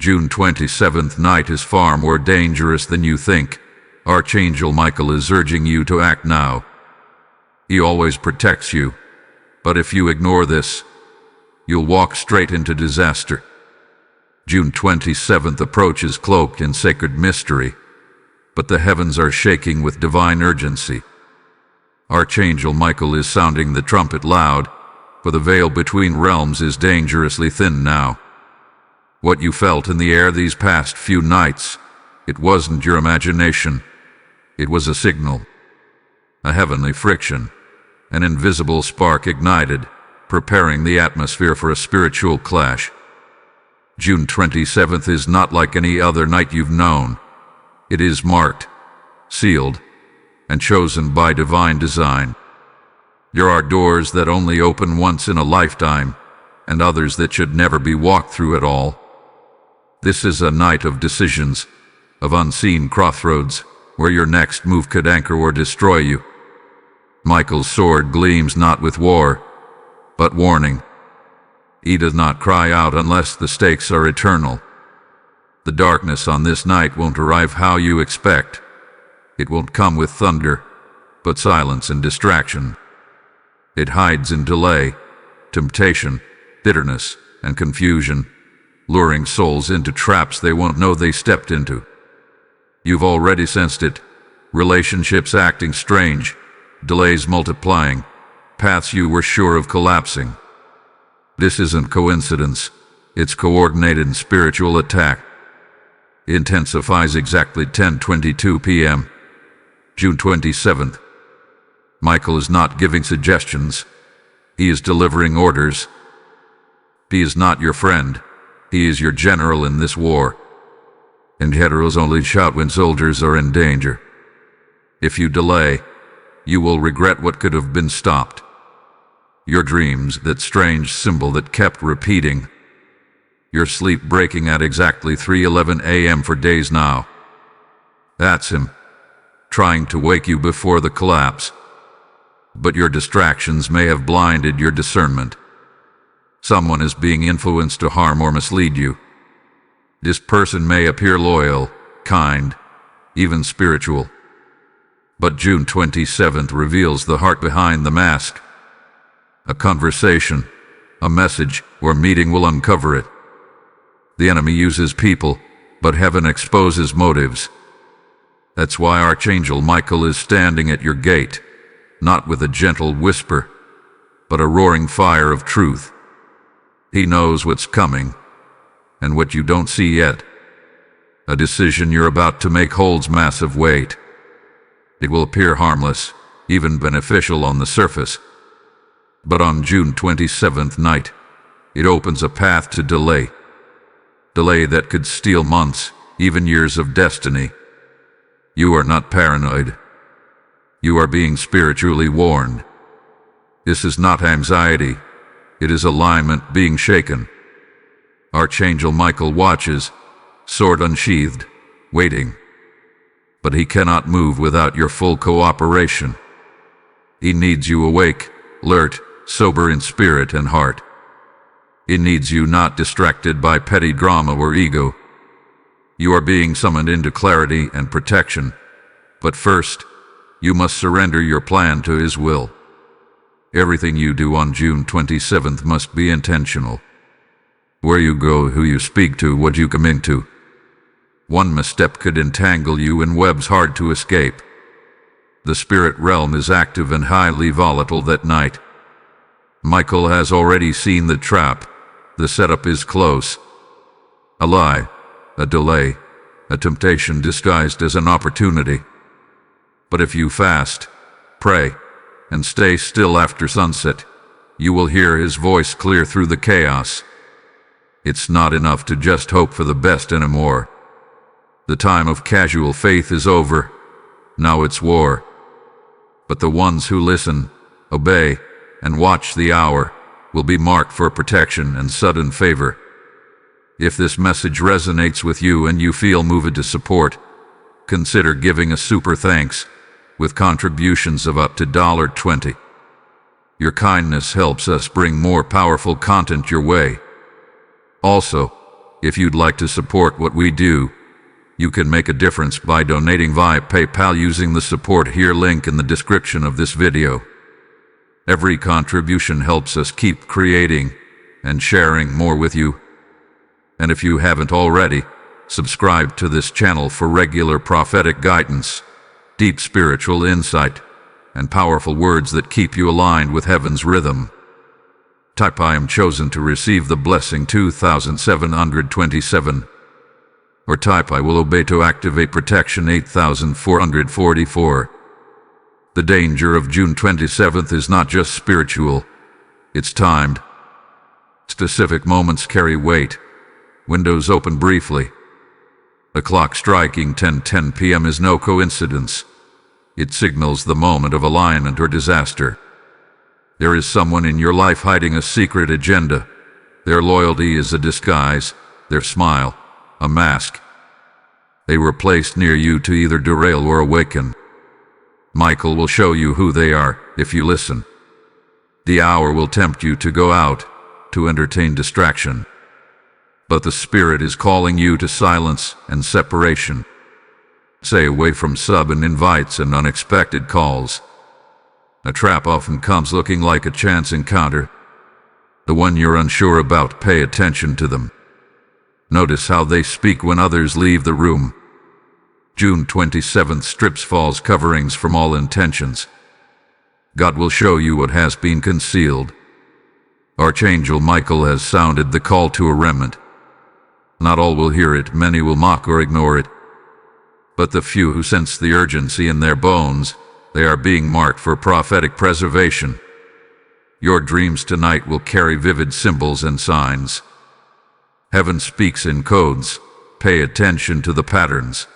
June 27th night is far more dangerous than you think. Archangel Michael is urging you to act now. He always protects you, but if you ignore this, you'll walk straight into disaster. June 27th approaches cloaked in sacred mystery, but the heavens are shaking with divine urgency. Archangel Michael is sounding the trumpet loud, for the veil between realms is dangerously thin now. What you felt in the air these past few nights, it wasn't your imagination. It was a signal, a heavenly friction, an invisible spark ignited, preparing the atmosphere for a spiritual clash. June 27th is not like any other night you've known. It is marked, sealed, and chosen by divine design. There are doors that only open once in a lifetime, and others that should never be walked through at all. This is a night of decisions, of unseen crossroads, where your next move could anchor or destroy you. Michael's sword gleams not with war, but warning. He does not cry out unless the stakes are eternal. The darkness on this night won't arrive how you expect. It won't come with thunder, but silence and distraction. It hides in delay, temptation, bitterness, and confusion, luring souls into traps they won't know they stepped into. You've already sensed it. Relationships acting strange, delays multiplying, paths you were sure of collapsing. This isn't coincidence. It's coordinated spiritual attack. It intensifies exactly 10:22 p.m. June 27th. Michael is not giving suggestions. He is delivering orders. He is not your friend. He is your general in this war. And heroes only shout when soldiers are in danger. If you delay, you will regret what could have been stopped. Your dreams, that strange symbol that kept repeating. Your sleep breaking at exactly 3:11 a.m. for days now. That's him, trying to wake you before the collapse. But your distractions may have blinded your discernment. Someone is being influenced to harm or mislead you. This person may appear loyal, kind, even spiritual. But June 27th reveals the heart behind the mask. A conversation, a message, or meeting will uncover it. The enemy uses people, but heaven exposes motives. That's why Archangel Michael is standing at your gate, not with a gentle whisper, but a roaring fire of truth. He knows what's coming, and what you don't see yet. A decision you're about to make holds massive weight. It will appear harmless, even beneficial on the surface. But on June 27th night, it opens a path to delay. Delay that could steal months, even years of destiny. You are not paranoid. You are being spiritually warned. This is not anxiety. It is alignment being shaken. Archangel Michael watches, sword unsheathed, waiting. But he cannot move without your full cooperation. He needs you awake, alert, sober in spirit and heart. He needs you not distracted by petty drama or ego. You are being summoned into clarity and protection. But first, you must surrender your plan to his will. Everything you do on June 27th must be intentional. Where you go, who you speak to, what you come into. One misstep could entangle you in webs hard to escape. The spirit realm is active and highly volatile that night. Michael has already seen the trap. The setup is close. A lie, a delay, a temptation disguised as an opportunity. But if you fast, pray, and stay still after sunset, you will hear his voice clear through the chaos. It's not enough to just hope for the best anymore. The time of casual faith is over. Now it's war. But the ones who listen, obey, and watch the hour will be marked for protection and sudden favor. If this message resonates with you and you feel moved to support, consider giving a super thanks with contributions of up to $20. Your kindness helps us bring more powerful content your way. Also, If you'd like to support what we do, you can make a difference by donating via PayPal using the support here link in the description of this video. Every contribution helps us keep creating and sharing more with you. And if you haven't already, subscribe to this channel for regular prophetic guidance, deep spiritual insight, and powerful words that keep you aligned with heaven's rhythm. Type I am chosen to receive the blessing 2727. Or type I will obey to activate protection 8444. The danger of June 27th is not just spiritual, it's timed. Specific moments carry weight. Windows open briefly. The clock striking 10:10 p.m. is no coincidence. It signals the moment of alignment or disaster. There is someone in your life hiding a secret agenda. Their loyalty is a disguise, their smile, a mask. They were placed near you to either derail or awaken. Michael will show you who they are if you listen. The hour will tempt you to go out, to entertain distraction. But the Spirit is calling you to silence and separation. Stay away from sudden invites and unexpected calls. A trap often comes looking like a chance encounter. The one you're unsure about, pay attention to them. Notice how they speak when others leave the room. June 27th strips false coverings from all intentions. God will show you what has been concealed. Archangel Michael has sounded the call to a remnant. Not all will hear it, many will mock or ignore it. But the few who sense the urgency in their bones, they are being marked for prophetic preservation. Your dreams tonight will carry vivid symbols and signs. Heaven speaks in codes. Pay attention to the patterns.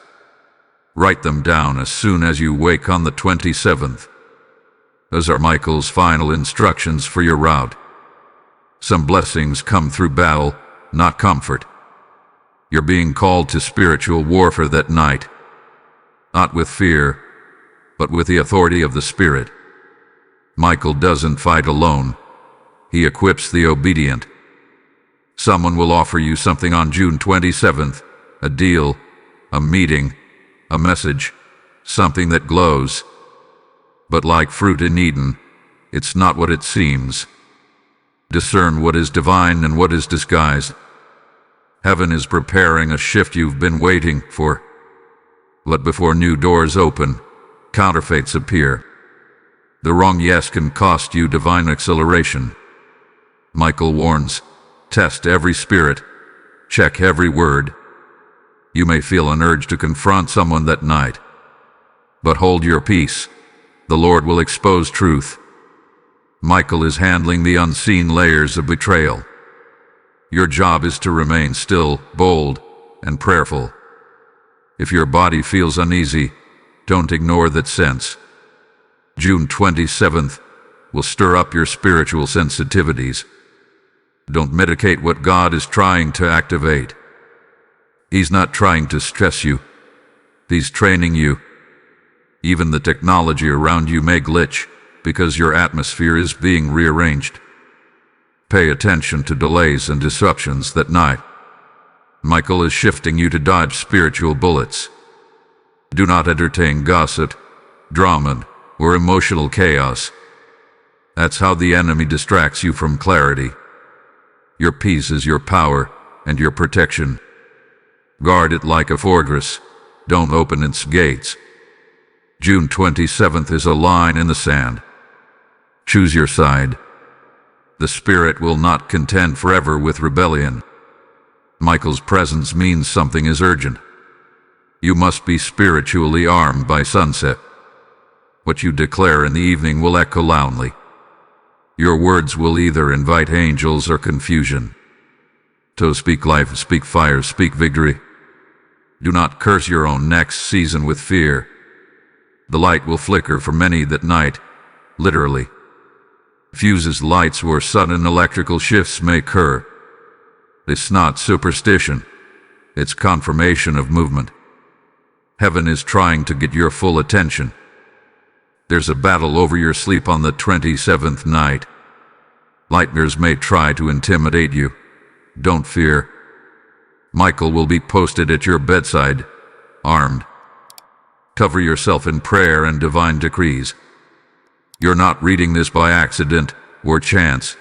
Write them down as soon as you wake on the 27th. Those are Michael's final instructions for your route. Some blessings come through battle, not comfort. You're being called to spiritual warfare that night. Not with fear, but with the authority of the Spirit. Michael doesn't fight alone. He equips the obedient. Someone will offer you something on June 27th, a deal, a meeting, a message, something that glows. But like fruit in Eden, it's not what it seems. Discern what is divine and what is disguised. Heaven is preparing a shift you've been waiting for. But before new doors open, counterfeits appear. The wrong yes can cost you divine acceleration. Michael warns, test every spirit, check every word. You may feel an urge to confront someone that night. But hold your peace. The Lord will expose truth. Michael is handling the unseen layers of betrayal. Your job is to remain still, bold, and prayerful. If your body feels uneasy, don't ignore that sense. June 27th will stir up your spiritual sensitivities. Don't medicate what God is trying to activate. He's not trying to stress you. He's training you. Even the technology around you may glitch because your atmosphere is being rearranged. Pay attention to delays and disruptions that night. Michael is shifting you to dodge spiritual bullets. Do not entertain gossip, drama, or emotional chaos. That's how the enemy distracts you from clarity. Your peace is your power and your protection. Guard it like a fortress. Don't open its gates. June 27th is a line in the sand. Choose your side. The Spirit will not contend forever with rebellion. Michael's presence means something is urgent. You must be spiritually armed by sunset. What you declare in the evening will echo loudly. Your words will either invite angels or confusion. So speak life, speak fire, speak victory. Do not curse your own next season with fear. The light will flicker for many that night, literally. Fuses, lights, or sudden electrical shifts may occur. It's not superstition. It's confirmation of movement. Heaven is trying to get your full attention. There's a battle over your sleep on the 27th night. Nightmares may try to intimidate you. Don't fear. Michael will be posted at your bedside, armed. Cover yourself in prayer and divine decrees. You're not reading this by accident or chance.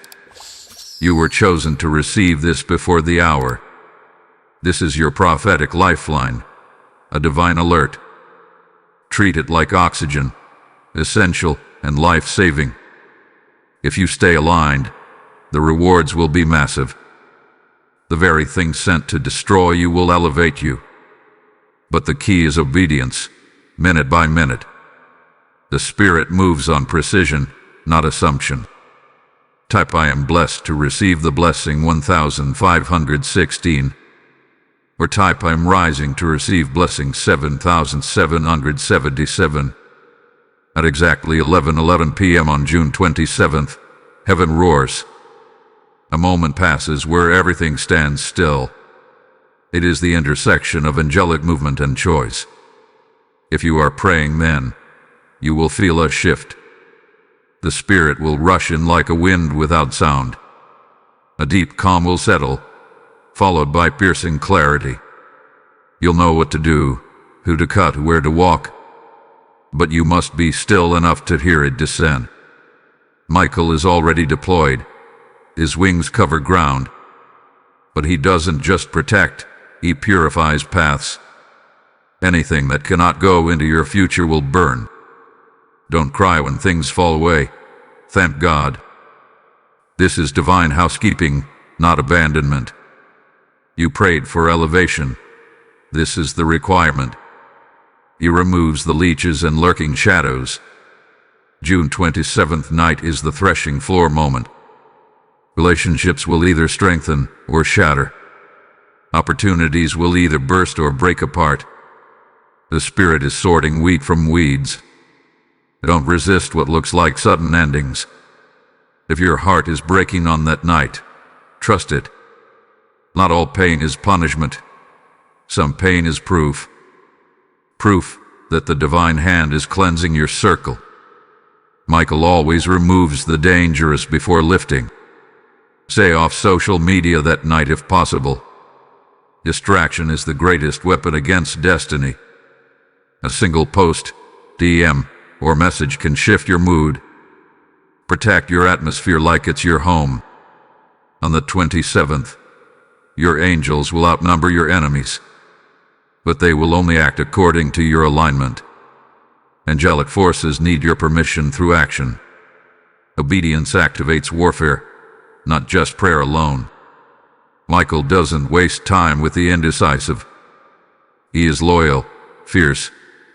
You were chosen to receive this before the hour. This is your prophetic lifeline, a divine alert. Treat it like oxygen, essential and life-saving. If you stay aligned, the rewards will be massive. The very thing sent to destroy you will elevate you. But the key is obedience, minute by minute. The Spirit moves on precision, not assumption. Type I am blessed to receive the blessing 1516. Or type I am rising to receive blessing 7777. At exactly 11:11 p.m. on June 27th, heaven roars. A moment passes where everything stands still. It is the intersection of angelic movement and choice. If you are praying then, you will feel a shift. The Spirit will rush in like a wind without sound. A deep calm will settle, followed by piercing clarity. You'll know what to do, who to cut, where to walk. But you must be still enough to hear it descend. Michael is already deployed. His wings cover ground. But he doesn't just protect, he purifies paths. Anything that cannot go into your future will burn. Don't cry when things fall away. Thank God. This is divine housekeeping, not abandonment. You prayed for elevation. This is the requirement. He removes the leeches and lurking shadows. June 27th night is the threshing floor moment. Relationships will either strengthen or shatter. Opportunities will either burst or break apart. The Spirit is sorting wheat from weeds. Don't resist what looks like sudden endings. If your heart is breaking on that night, trust it. Not all pain is punishment. Some pain is proof. Proof that the divine hand is cleansing your circle. Michael always removes the dangerous before lifting. Stay off social media that night if possible. Distraction is the greatest weapon against destiny. A single post, DM, or message can shift your mood. Protect your atmosphere like it's your home. On the 27th, your angels will outnumber your enemies, but they will only act according to your alignment. Angelic forces need your permission through action. Obedience activates warfare, not just prayer alone. Michael doesn't waste time with the indecisive. He is loyal, fierce,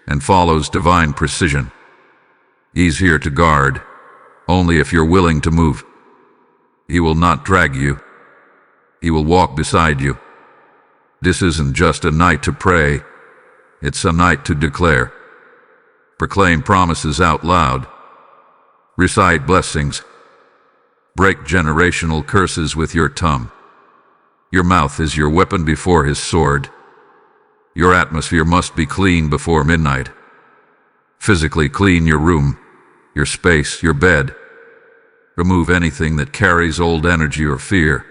and follows divine precision. He's here to guard, only if you're willing to move. He will not drag you. He will walk beside you. This isn't just a night to pray. It's a night to declare. Proclaim promises out loud. Recite blessings. Break generational curses with your tongue. Your mouth is your weapon before his sword. Your atmosphere must be clean before midnight. Physically clean your room, your space, your bed. Remove anything that carries old energy or fear.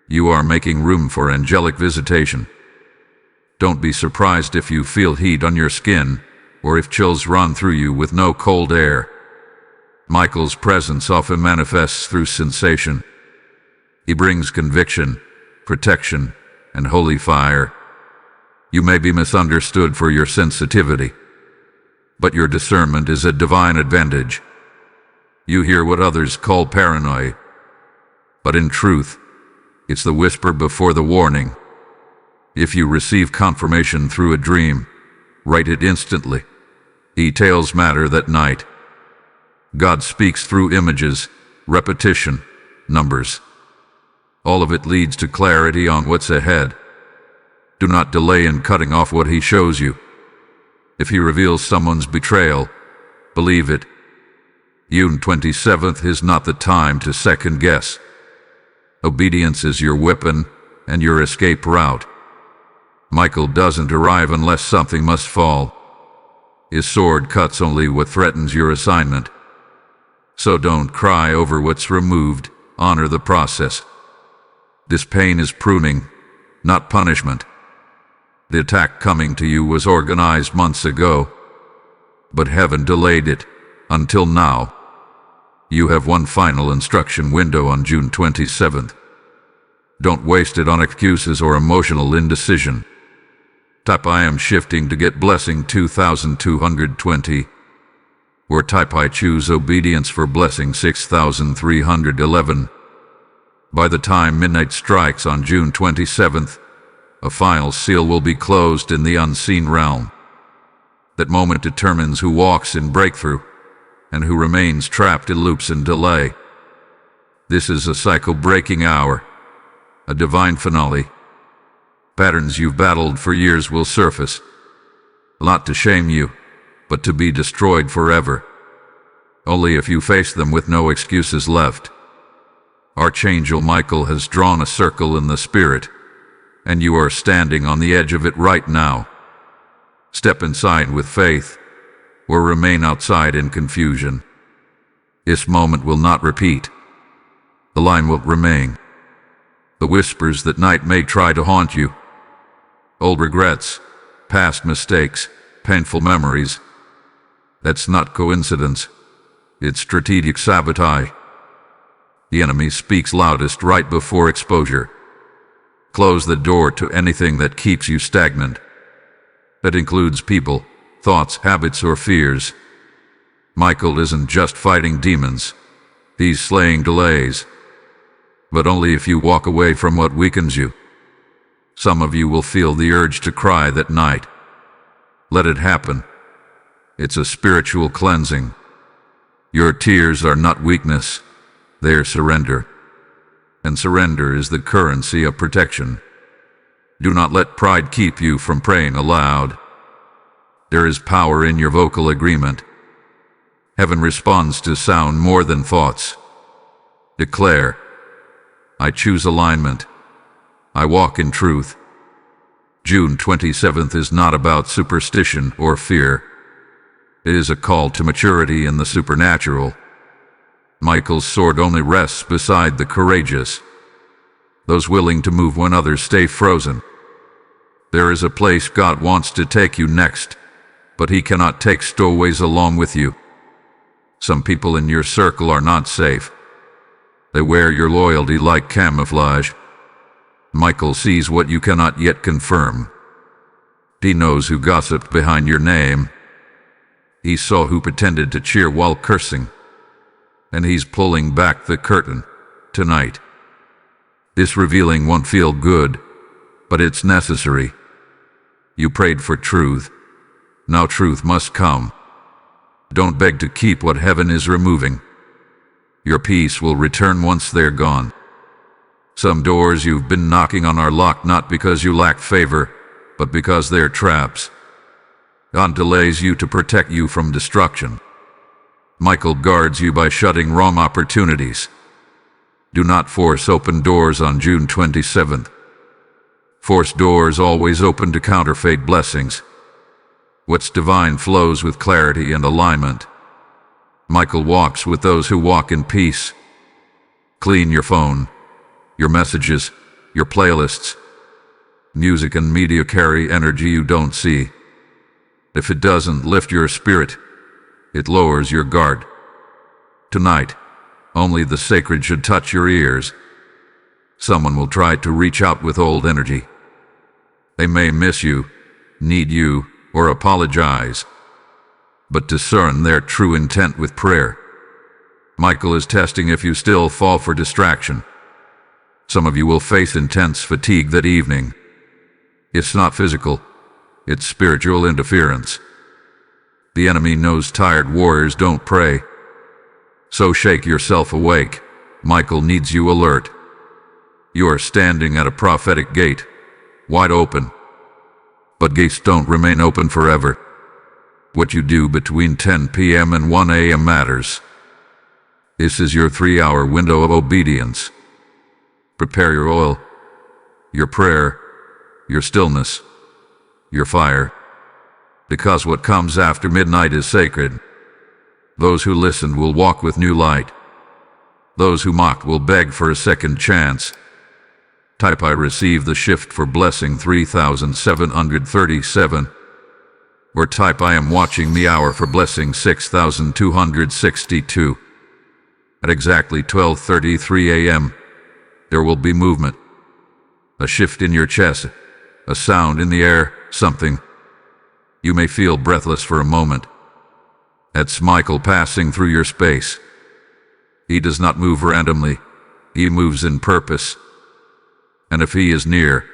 You are making room for angelic visitation. Don't be surprised if you feel heat on your skin, or if chills run through you with no cold air. Michael's presence often manifests through sensation. He brings conviction, protection, and holy fire. You may be misunderstood for your sensitivity, but your discernment is a divine advantage. You hear what others call paranoia, but in truth, it's the whisper before the warning. If you receive confirmation through a dream, write it instantly. Details matter that night. God speaks through images, repetition, numbers. All of it leads to clarity on what's ahead. Do not delay in cutting off what he shows you. If he reveals someone's betrayal, believe it. June 27th is not the time to second guess. Obedience is your weapon and your escape route. Michael doesn't arrive unless something must fall. His sword cuts only what threatens your assignment. So don't cry over what's removed, honor the process. This pain is pruning, not punishment. The attack coming to you was organized months ago, but heaven delayed it until now. You have one final instruction window on June 27th. Don't waste it on excuses or emotional indecision. Type I am shifting to get blessing 2220. Or type I choose obedience for blessing 6311. By the time midnight strikes on June 27th, a final seal will be closed in the unseen realm. That moment determines who walks in breakthrough and who remains trapped in loops and delay. This is a cycle-breaking hour, a divine finale. Patterns you've battled for years will surface, not to shame you, but to be destroyed forever. Only if you face them with no excuses left. Archangel Michael has drawn a circle in the spirit, and you are standing on the edge of it right now. Step inside with faith, or remain outside in confusion. This moment will not repeat. The line will remain. The whispers that night may try to haunt you. Old regrets, past mistakes, painful memories. That's not coincidence. It's strategic sabotage. The enemy speaks loudest right before exposure. Close the door to anything that keeps you stagnant. That includes people, thoughts, habits, or fears. Michael isn't just fighting demons. He's slaying delays. But only if you walk away from what weakens you. Some of you will feel the urge to cry that night. Let it happen. It's a spiritual cleansing. Your tears are not weakness. They're surrender. And surrender is the currency of protection. Do not let pride keep you from praying aloud. There is power in your vocal agreement. Heaven responds to sound more than thoughts. Declare, I choose alignment. I walk in truth. June 27th is not about superstition or fear. It is a call to maturity in the supernatural. Michael's sword only rests beside the courageous, those willing to move when others stay frozen. There is a place God wants to take you next, but He cannot take stowaways along with you. Some people in your circle are not safe. They wear your loyalty like camouflage. Michael sees what you cannot yet confirm. He knows who gossiped behind your name. He saw who pretended to cheer while cursing. And He's pulling back the curtain tonight. This revealing won't feel good, but it's necessary. You prayed for truth. Now truth must come. Don't beg to keep what heaven is removing. Your peace will return once they're gone. Some doors you've been knocking on are locked not because you lack favor, but because they're traps. God delays you to protect you from destruction. Michael guards you by shutting wrong opportunities. Do not force open doors on June 27th. Forced doors always open to counterfeit blessings. What's divine flows with clarity and alignment. Michael walks with those who walk in peace. Clean your phone, your messages, your playlists. Music and media carry energy you don't see. If it doesn't lift your spirit, it lowers your guard. Tonight, only the sacred should touch your ears. Someone will try to reach out with old energy. They may miss you, need you, or apologize. But discern their true intent with prayer. Michael is testing if you still fall for distraction. Some of you will face intense fatigue that evening. It's not physical, it's spiritual interference. The enemy knows tired warriors don't pray. So shake yourself awake. Michael needs you alert. You are standing at a prophetic gate, wide open. But gates don't remain open forever. What you do between 10 p.m. and 1 a.m. matters. This is your 3-hour window of obedience. Prepare your oil, your prayer, your stillness, your fire. Because what comes after midnight is sacred. Those who listen will walk with new light. Those who mock will beg for a second chance. Type I receive the shift for blessing 3737. Or type I am watching the hour for blessing 6262. At exactly 12:33 a.m., there will be movement. A shift in your chest, a sound in the air, something. You may feel breathless for a moment. That's Michael passing through your space. He does not move randomly. He moves in purpose. And if he is near,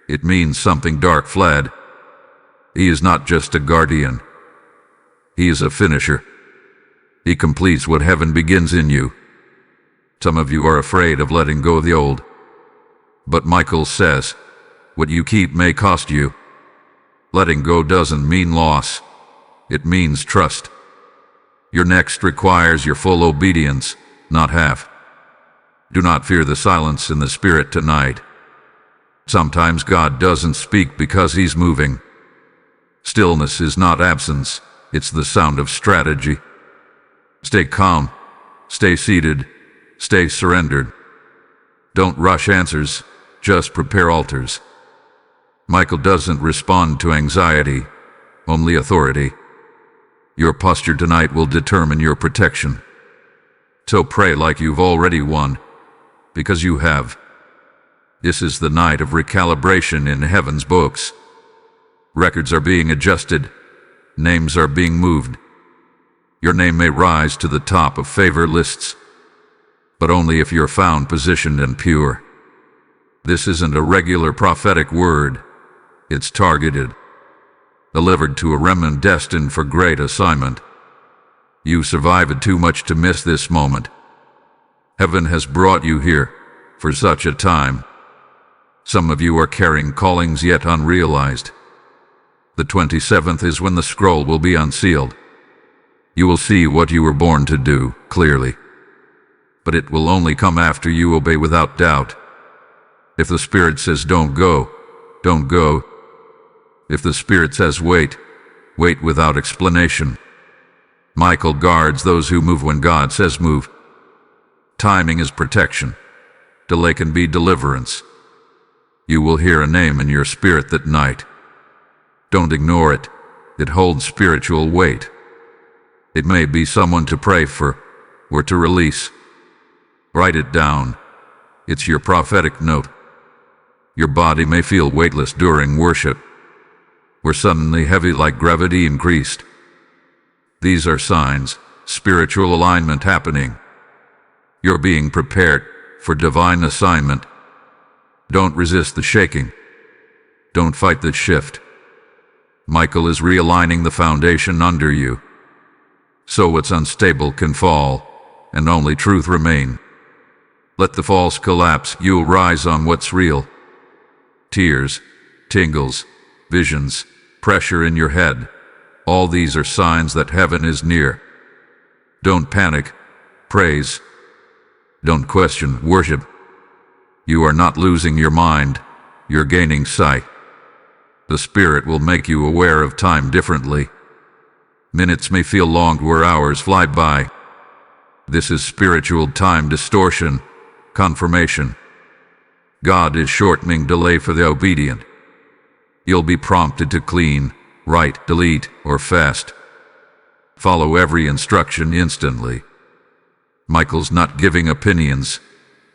it means something dark fled. He is not just a guardian. He is a finisher. He completes what heaven begins in you. Some of you are afraid of letting go of the old. But Michael says, what you keep may cost you. Letting go doesn't mean loss. It means trust. Your next requires your full obedience, not half. Do not fear the silence in the spirit tonight. Sometimes God doesn't speak because he's moving. Stillness is not absence, it's the sound of strategy. Stay calm, stay seated, stay surrendered. Don't rush answers, just prepare altars. Michael doesn't respond to anxiety, only authority. Your posture tonight will determine your protection. So pray like you've already won, because you have. This is the night of recalibration in heaven's books. Records are being adjusted, names are being moved. Your name may rise to the top of favor lists, but only if you're found positioned and pure. This isn't a regular prophetic word. It's targeted, delivered to a remnant destined for great assignment. You survived too much to miss this moment. Heaven has brought you here for such a time. Some of you are carrying callings yet unrealized. The 27th is when the scroll will be unsealed. You will see what you were born to do, clearly. But it will only come after you obey without doubt. If the Spirit says don't go, don't go. If the Spirit says wait, wait without explanation. Michael guards those who move when God says move. Timing is protection. Delay can be deliverance. You will hear a name in your spirit that night. Don't ignore it. It holds spiritual weight. It may be someone to pray for or to release. Write it down. It's your prophetic note. Your body may feel weightless during worship, or suddenly heavy like gravity increased. These are signs, spiritual alignment happening. You're being prepared for divine assignment. Don't resist the shaking. Don't fight the shift. Michael is realigning the foundation under you. So what's unstable can fall, and only truth remain. Let the false collapse, you'll rise on what's real. Tears, tingles, visions, pressure in your head. All these are signs that heaven is near. Don't panic. Praise. Don't question. Worship. You are not losing your mind. You're gaining sight. The Spirit will make you aware of time differently. Minutes may feel long where hours fly by. This is spiritual time distortion, confirmation. God is shortening delay for the obedient. You'll be prompted to clean, write, delete, or fast. Follow every instruction instantly. Michael's not giving opinions.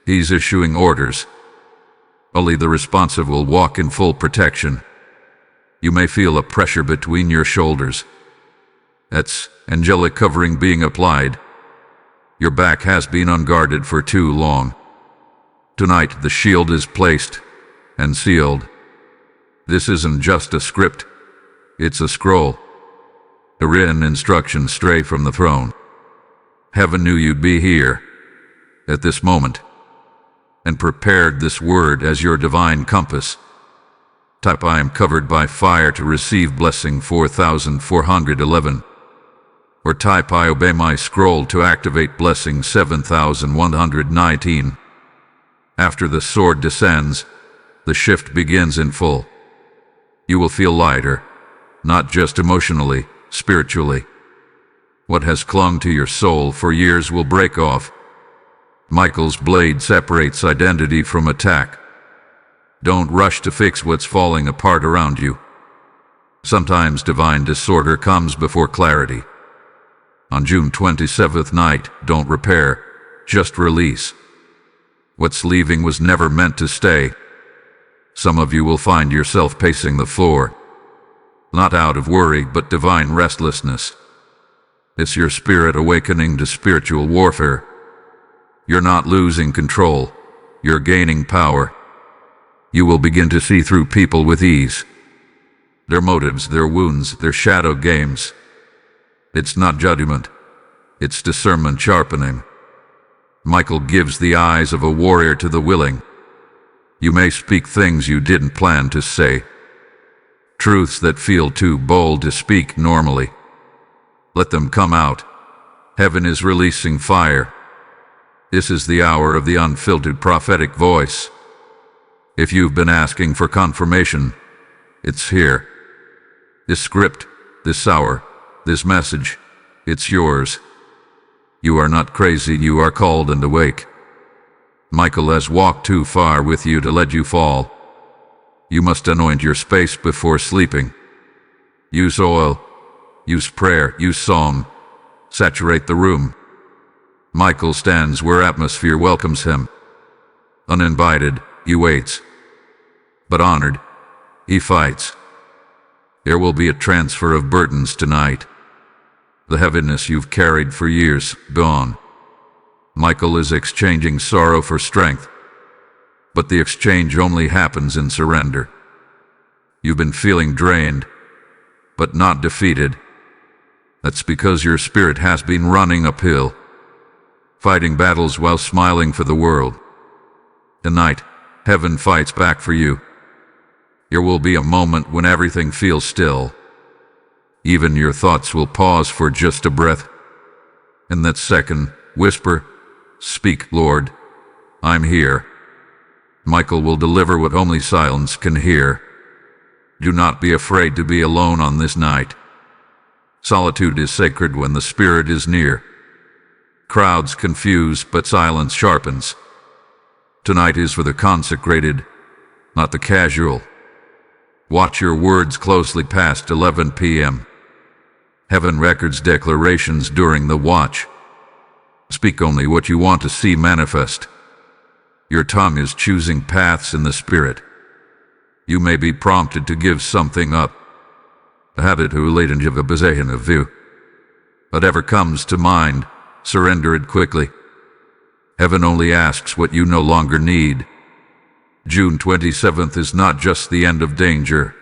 He's issuing orders. Only the responsive will walk in full protection. You may feel a pressure between your shoulders. That's angelic covering being applied. Your back has been unguarded for too long. Tonight the shield is placed and sealed. This isn't just a script. It's a scroll. A written instruction straight from the throne. Heaven knew you'd be here at this moment and prepared this word as your divine compass. Type I am covered by fire to receive blessing 4411. Or type I obey my scroll to activate blessing 7119. After the sword descends, the shift begins in full. You will feel lighter, not just emotionally, spiritually. What has clung to your soul for years will break off. Michael's blade separates identity from attack. Don't rush to fix what's falling apart around you. Sometimes divine disorder comes before clarity. On June 27th night, don't repair, just release. What's leaving was never meant to stay. Some of you will find yourself pacing the floor, not out of worry, but divine restlessness. It's your spirit awakening to spiritual warfare. You're not losing control, you're gaining power. You will begin to see through people with ease. Their motives, their wounds, their shadow games. It's not judgment, it's discernment sharpening. Michael gives the eyes of a warrior to the willing. You may speak things you didn't plan to say, truths that feel too bold to speak normally. Let them come out. Heaven is releasing fire. This is the hour of the unfiltered prophetic voice. If you've been asking for confirmation, it's here. This script, this hour, this message, it's yours. You are not crazy, you are called and awake. Michael has walked too far with you to let you fall. You must anoint your space before sleeping. Use oil, use prayer, use song. Saturate the room. Michael stands where atmosphere welcomes him. Uninvited, he waits. But honored, he fights. There will be a transfer of burdens tonight. The heaviness you've carried for years, gone. Michael is exchanging sorrow for strength. But the exchange only happens in surrender. You've been feeling drained, but not defeated. That's because your spirit has been running uphill, fighting battles while smiling for the world. Tonight, heaven fights back for you. There will be a moment when everything feels still. Even your thoughts will pause for just a breath. In that second, whisper, "Speak, Lord, I'm here." Michael will deliver what only silence can hear. Do not be afraid to be alone on this night. Solitude is sacred when the Spirit is near. Crowds confuse, but silence sharpens. Tonight is for the consecrated, not the casual. Watch your words closely past 11 p.m. Heaven records declarations during the watch. Speak only what you want to see manifest. Your tongue is choosing paths in the Spirit. You may be prompted to give something up. A habit who latent of a bezehen of view. Whatever comes to mind, surrender it quickly. Heaven only asks what you no longer need. June 27th is not just the end of danger.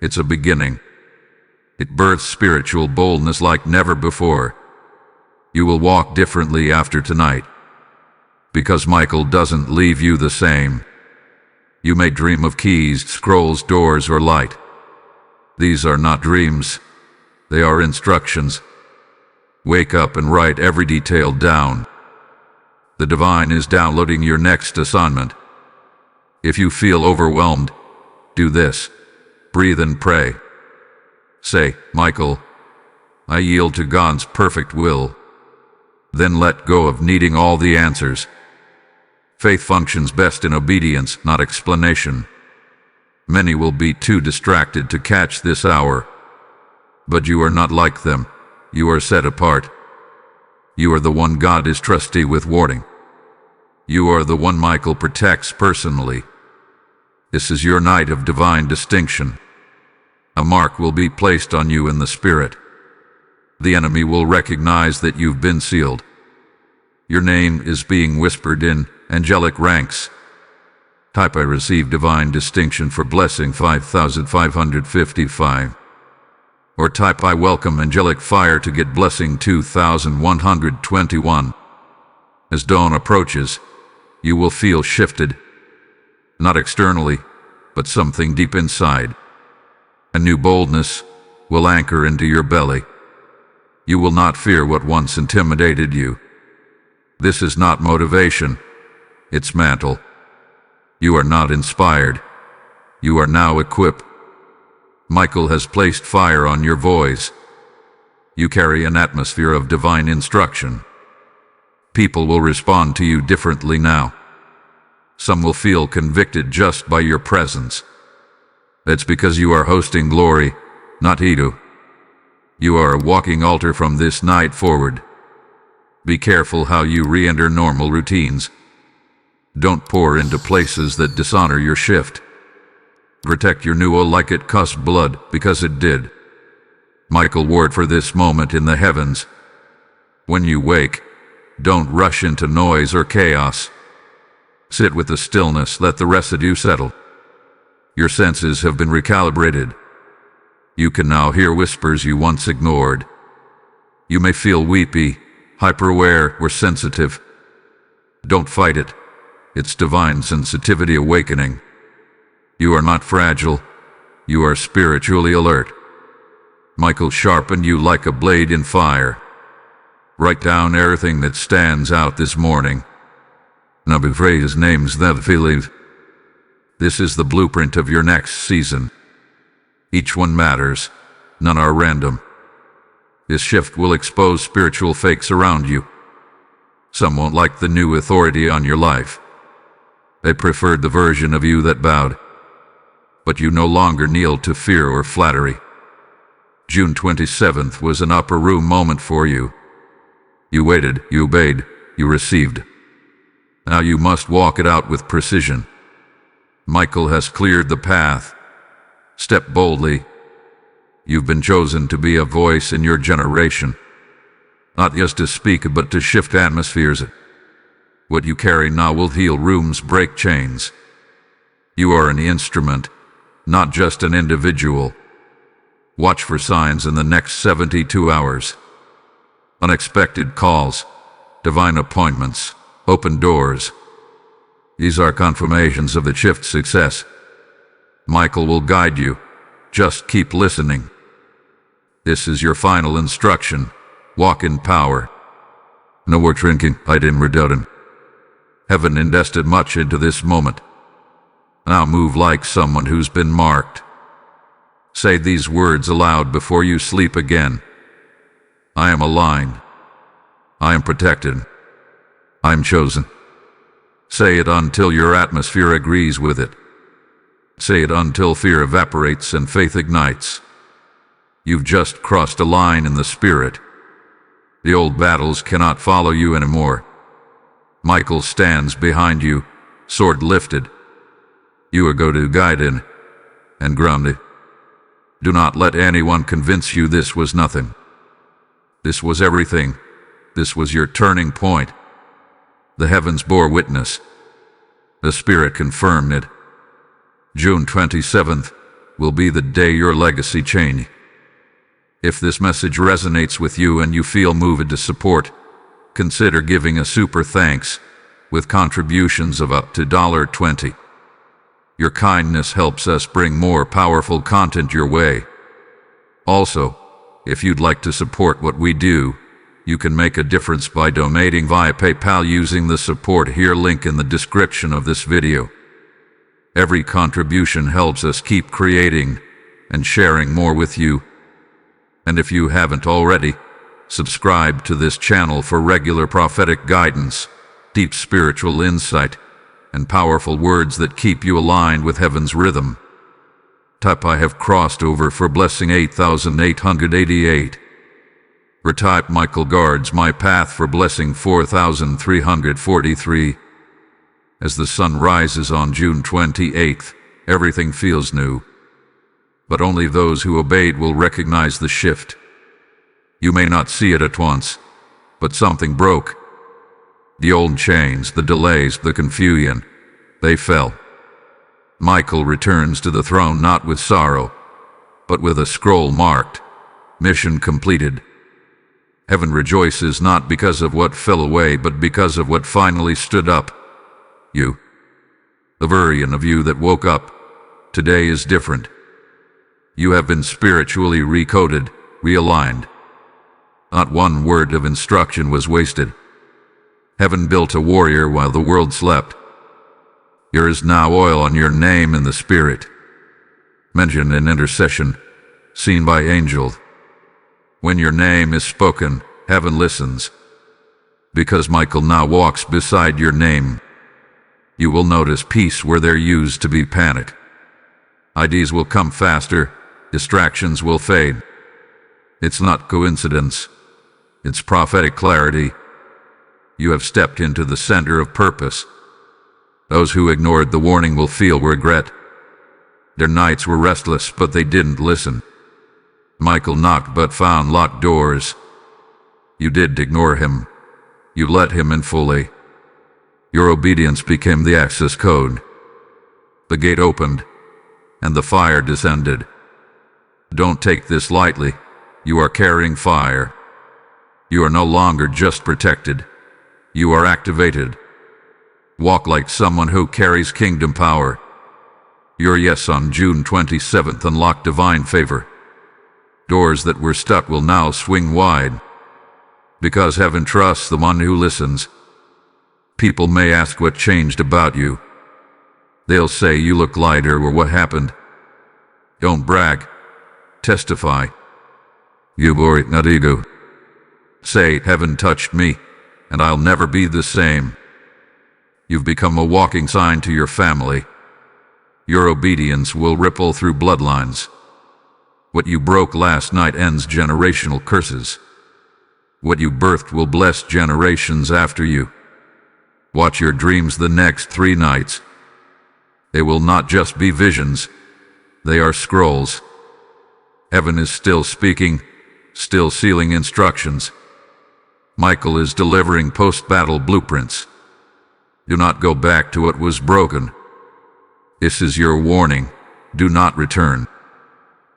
It's a beginning. It births spiritual boldness like never before. You will walk differently after tonight. Because Michael doesn't leave you the same. You may dream of keys, scrolls, doors, or light. These are not dreams. They are instructions. Wake up and write every detail down. The divine is downloading your next assignment. If you feel overwhelmed, do this. Breathe and pray. Say, "Michael, I yield to God's perfect will." Then let go of needing all the answers. Faith functions best in obedience, not explanation. Many will be too distracted to catch this hour. But you are not like them. You are set apart. You are the one God is trusty with warning. You are the one Michael protects personally. This is your night of divine distinction. A mark will be placed on you in the Spirit. The enemy will recognize that you've been sealed. Your name is being whispered in angelic ranks. Type "I receive divine distinction for blessing 5555." Or type "I welcome angelic fire to get blessing 2121." As dawn approaches, you will feel shifted. Not externally, but something deep inside. A new boldness will anchor into your belly. You will not fear what once intimidated you. This is not motivation, it's mantle. You are not inspired. You are now equipped. Michael has placed fire on your voice. You carry an atmosphere of divine instruction. People will respond to you differently now. Some will feel convicted just by your presence. That's because you are hosting glory, not Edo. You are a walking altar from this night forward. Be careful how you re-enter normal routines. Don't pour into places that dishonor your shift. Protect your nuo like it cost blood, because it did. Michael warred for this moment in the heavens. When you wake, don't rush into noise or chaos. Sit with the stillness, let the residue settle. Your senses have been recalibrated. You can now hear whispers you once ignored. You may feel weepy, hyper-aware, or sensitive. Don't fight it. It's divine sensitivity awakening. You are not fragile. You are spiritually alert. Michael sharpened you like a blade in fire. Write down everything that stands out this morning. Now be phrase names that believe. This is the blueprint of your next season. Each one matters. None are random. This shift will expose spiritual fakes around you. Some won't like the new authority on your life. They preferred the version of you that bowed. But you no longer kneel to fear or flattery. June 27th was an upper room moment for you. You waited, you obeyed, you received. Now you must walk it out with precision. Michael has cleared the path. Step boldly. You've been chosen to be a voice in your generation. Not just to speak, but to shift atmospheres. What you carry now will heal rooms, break chains. You are an instrument, not just an individual. Watch for signs in the next 72 hours. Unexpected calls, divine appointments, open doors. These are confirmations of the shift's success. Michael will guide you. Just keep listening. This is your final instruction. Walk in power. No more drinking, hide in redundant. Heaven invested much into this moment. Now move like someone who's been marked. Say these words aloud before you sleep again. I am aligned. I am protected. I am chosen. Say it until your atmosphere agrees with it. Say it until fear evaporates and faith ignites. You've just crossed a line in the spirit. The old battles cannot follow you anymore. Michael stands behind you, sword lifted. You are go to guided and grounded. Do not let anyone convince you this was nothing. This was everything. This was your turning point. The heavens bore witness. The Spirit confirmed it. June 27th will be the day your legacy change. If this message resonates with you and you feel moved to support, consider giving a super thanks with contributions of up to $20. Your kindness helps us bring more powerful content your way. Also, if you'd like to support what we do, you can make a difference by donating via PayPal using the support here link in the description of this video. Every contribution helps us keep creating and sharing more with you. And if you haven't already, subscribe to this channel for regular prophetic guidance, deep spiritual insight, and powerful words that keep you aligned with heaven's rhythm. Type I have crossed over for blessing 8,888. Retype Michael guards my path for blessing 4,343. As the sun rises on June 28th, everything feels new. But only those who obeyed will recognize the shift. You may not see it at once, but something broke. The old chains, the delays, the confusion, they fell. Michael returns to the throne not with sorrow, but with a scroll marked, mission completed. Heaven rejoices not because of what fell away, but because of what finally stood up. You. The version of you that woke up. Today is different. You have been spiritually recoded, realigned. Not one word of instruction was wasted. Heaven built a warrior while the world slept. There is now oil on your name in the Spirit. Mentioned in intercession, seen by angels. When your name is spoken, heaven listens. Because Michael now walks beside your name. You will notice peace where there used to be panic. Ideas will come faster, distractions will fade. It's not coincidence. It's prophetic clarity. You have stepped into the center of purpose. Those who ignored the warning will feel regret. Their nights were restless, but they didn't listen. Michael knocked but found locked doors. You did ignore him. You let him in fully. Your obedience became the access code. The gate opened, and the fire descended. Don't take this lightly. You are carrying fire. You are no longer just protected. You are activated. Walk like someone who carries kingdom power. Your yes on June 27th unlocked divine favor. Doors that were stuck will now swing wide. Because heaven trusts the one who listens. People may ask what changed about you. They'll say you look lighter or what happened. Don't brag. Testify. You bore not ego. Say, heaven touched me, and I'll never be the same. You've become a walking sign to your family. Your obedience will ripple through bloodlines. What you broke last night ends generational curses. What you birthed will bless generations after you. Watch your dreams the next 3 nights. They will not just be visions. They are scrolls. Heaven is still speaking, still sealing instructions. Michael is delivering post-battle blueprints. Do not go back to what was broken. This is your warning. Do not return.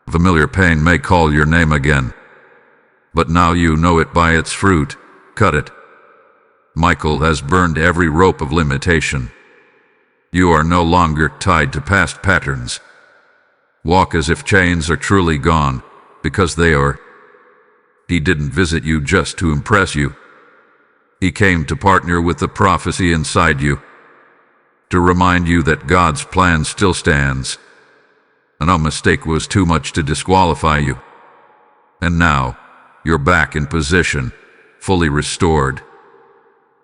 Familiar pain may call your name again. But now you know it by its fruit. Cut it. Michael has burned every rope of limitation. You are no longer tied to past patterns. Walk as if chains are truly gone, because they are. He didn't visit you just to impress you. He came to partner with the prophecy inside you, to remind you that God's plan still stands. And no mistake was too much to disqualify you. And now, you're back in position, fully restored.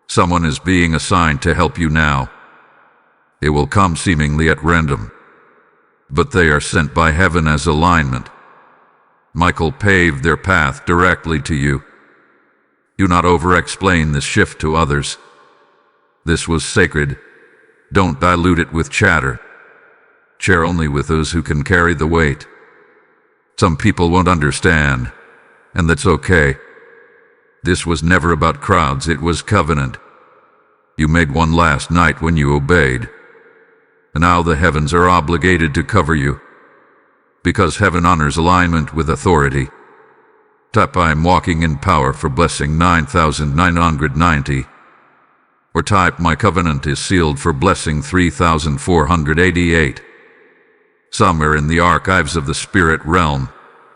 Someone is being assigned to help you now. They will come seemingly at random, but they are sent by heaven as alignment. Michael paved their path directly to you. Do not over-explain this shift to others. This was sacred. Don't dilute it with chatter. Share only with those who can carry the weight. Some people won't understand, and that's okay. This was never about crowds, it was covenant. You made one last night when you obeyed. And now the heavens are obligated to cover you. Because heaven honors alignment with authority. Type I'm walking in power for blessing 9,990. Or type my covenant is sealed for blessing 3,488. Somewhere in the archives of the spirit realm,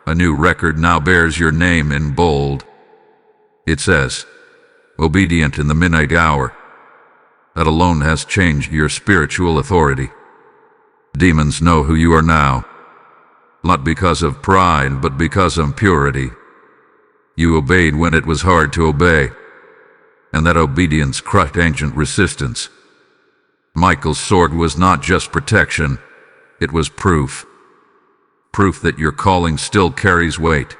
a new record now bears your name in bold. It says, obedient in the midnight hour. That alone has changed your spiritual authority. Demons know who you are now. Not because of pride, but because of purity. You obeyed when it was hard to obey. And that obedience crushed ancient resistance. Michael's sword was not just protection, it was proof. Proof that your calling still carries weight.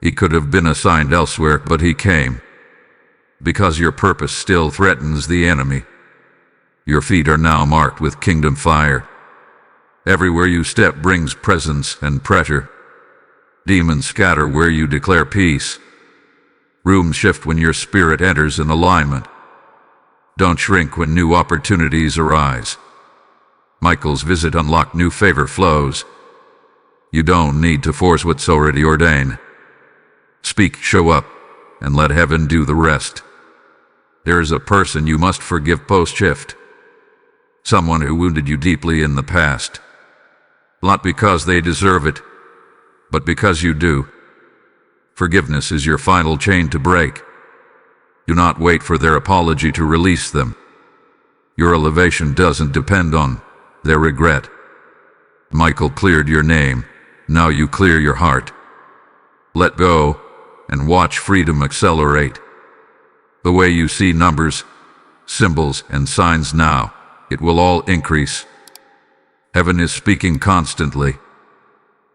He could have been assigned elsewhere, but he came. Because your purpose still threatens the enemy. Your feet are now marked with kingdom fire. Everywhere you step brings presence and pressure. Demons scatter where you declare peace. Rooms shift when your spirit enters in alignment. Don't shrink when new opportunities arise. Michael's visit unlocked new favor flows. You don't need to force what's already ordained. Speak, show up, and let heaven do the rest. There is a person you must forgive post-shift. Someone who wounded you deeply in the past. Not because they deserve it, but because you do. Forgiveness is your final chain to break. Do not wait for their apology to release them. Your elevation doesn't depend on their regret. Michael cleared your name. Now you clear your heart. Let go and watch freedom accelerate. The way you see numbers, symbols, and signs now, it will all increase. Heaven is speaking constantly.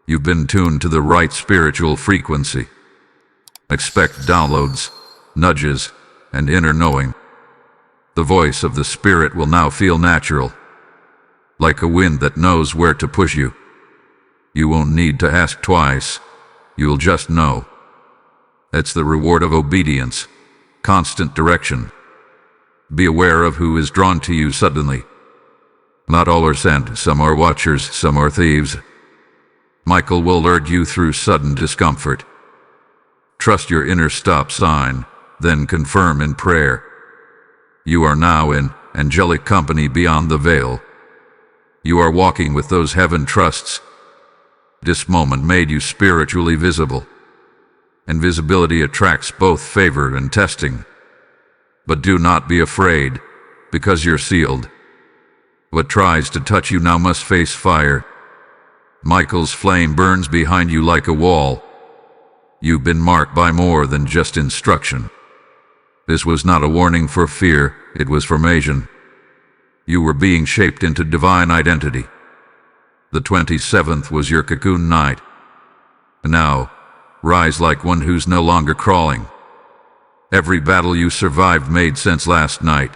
You've been tuned to the right spiritual frequency. Expect downloads, nudges, and inner knowing. The voice of the Spirit will now feel natural, like a wind that knows where to push you. You won't need to ask twice. You'll just know. That's the reward of obedience, constant direction. Be aware of who is drawn to you suddenly. Not all are sent, some are watchers, some are thieves. Michael will lure you through sudden discomfort. Trust your inner stop sign, then confirm in prayer. You are now in angelic company beyond the veil. You are walking with those heaven trusts. This moment made you spiritually visible. And visibility attracts both favor and testing. But do not be afraid, because you're sealed. What tries to touch you now must face fire. Michael's flame burns behind you like a wall. You've been marked by more than just instruction. This was not a warning for fear, it was formation. You were being shaped into divine identity. The 27th was your cocoon night. Now, rise like one who's no longer crawling. Every battle you survived made sense last night.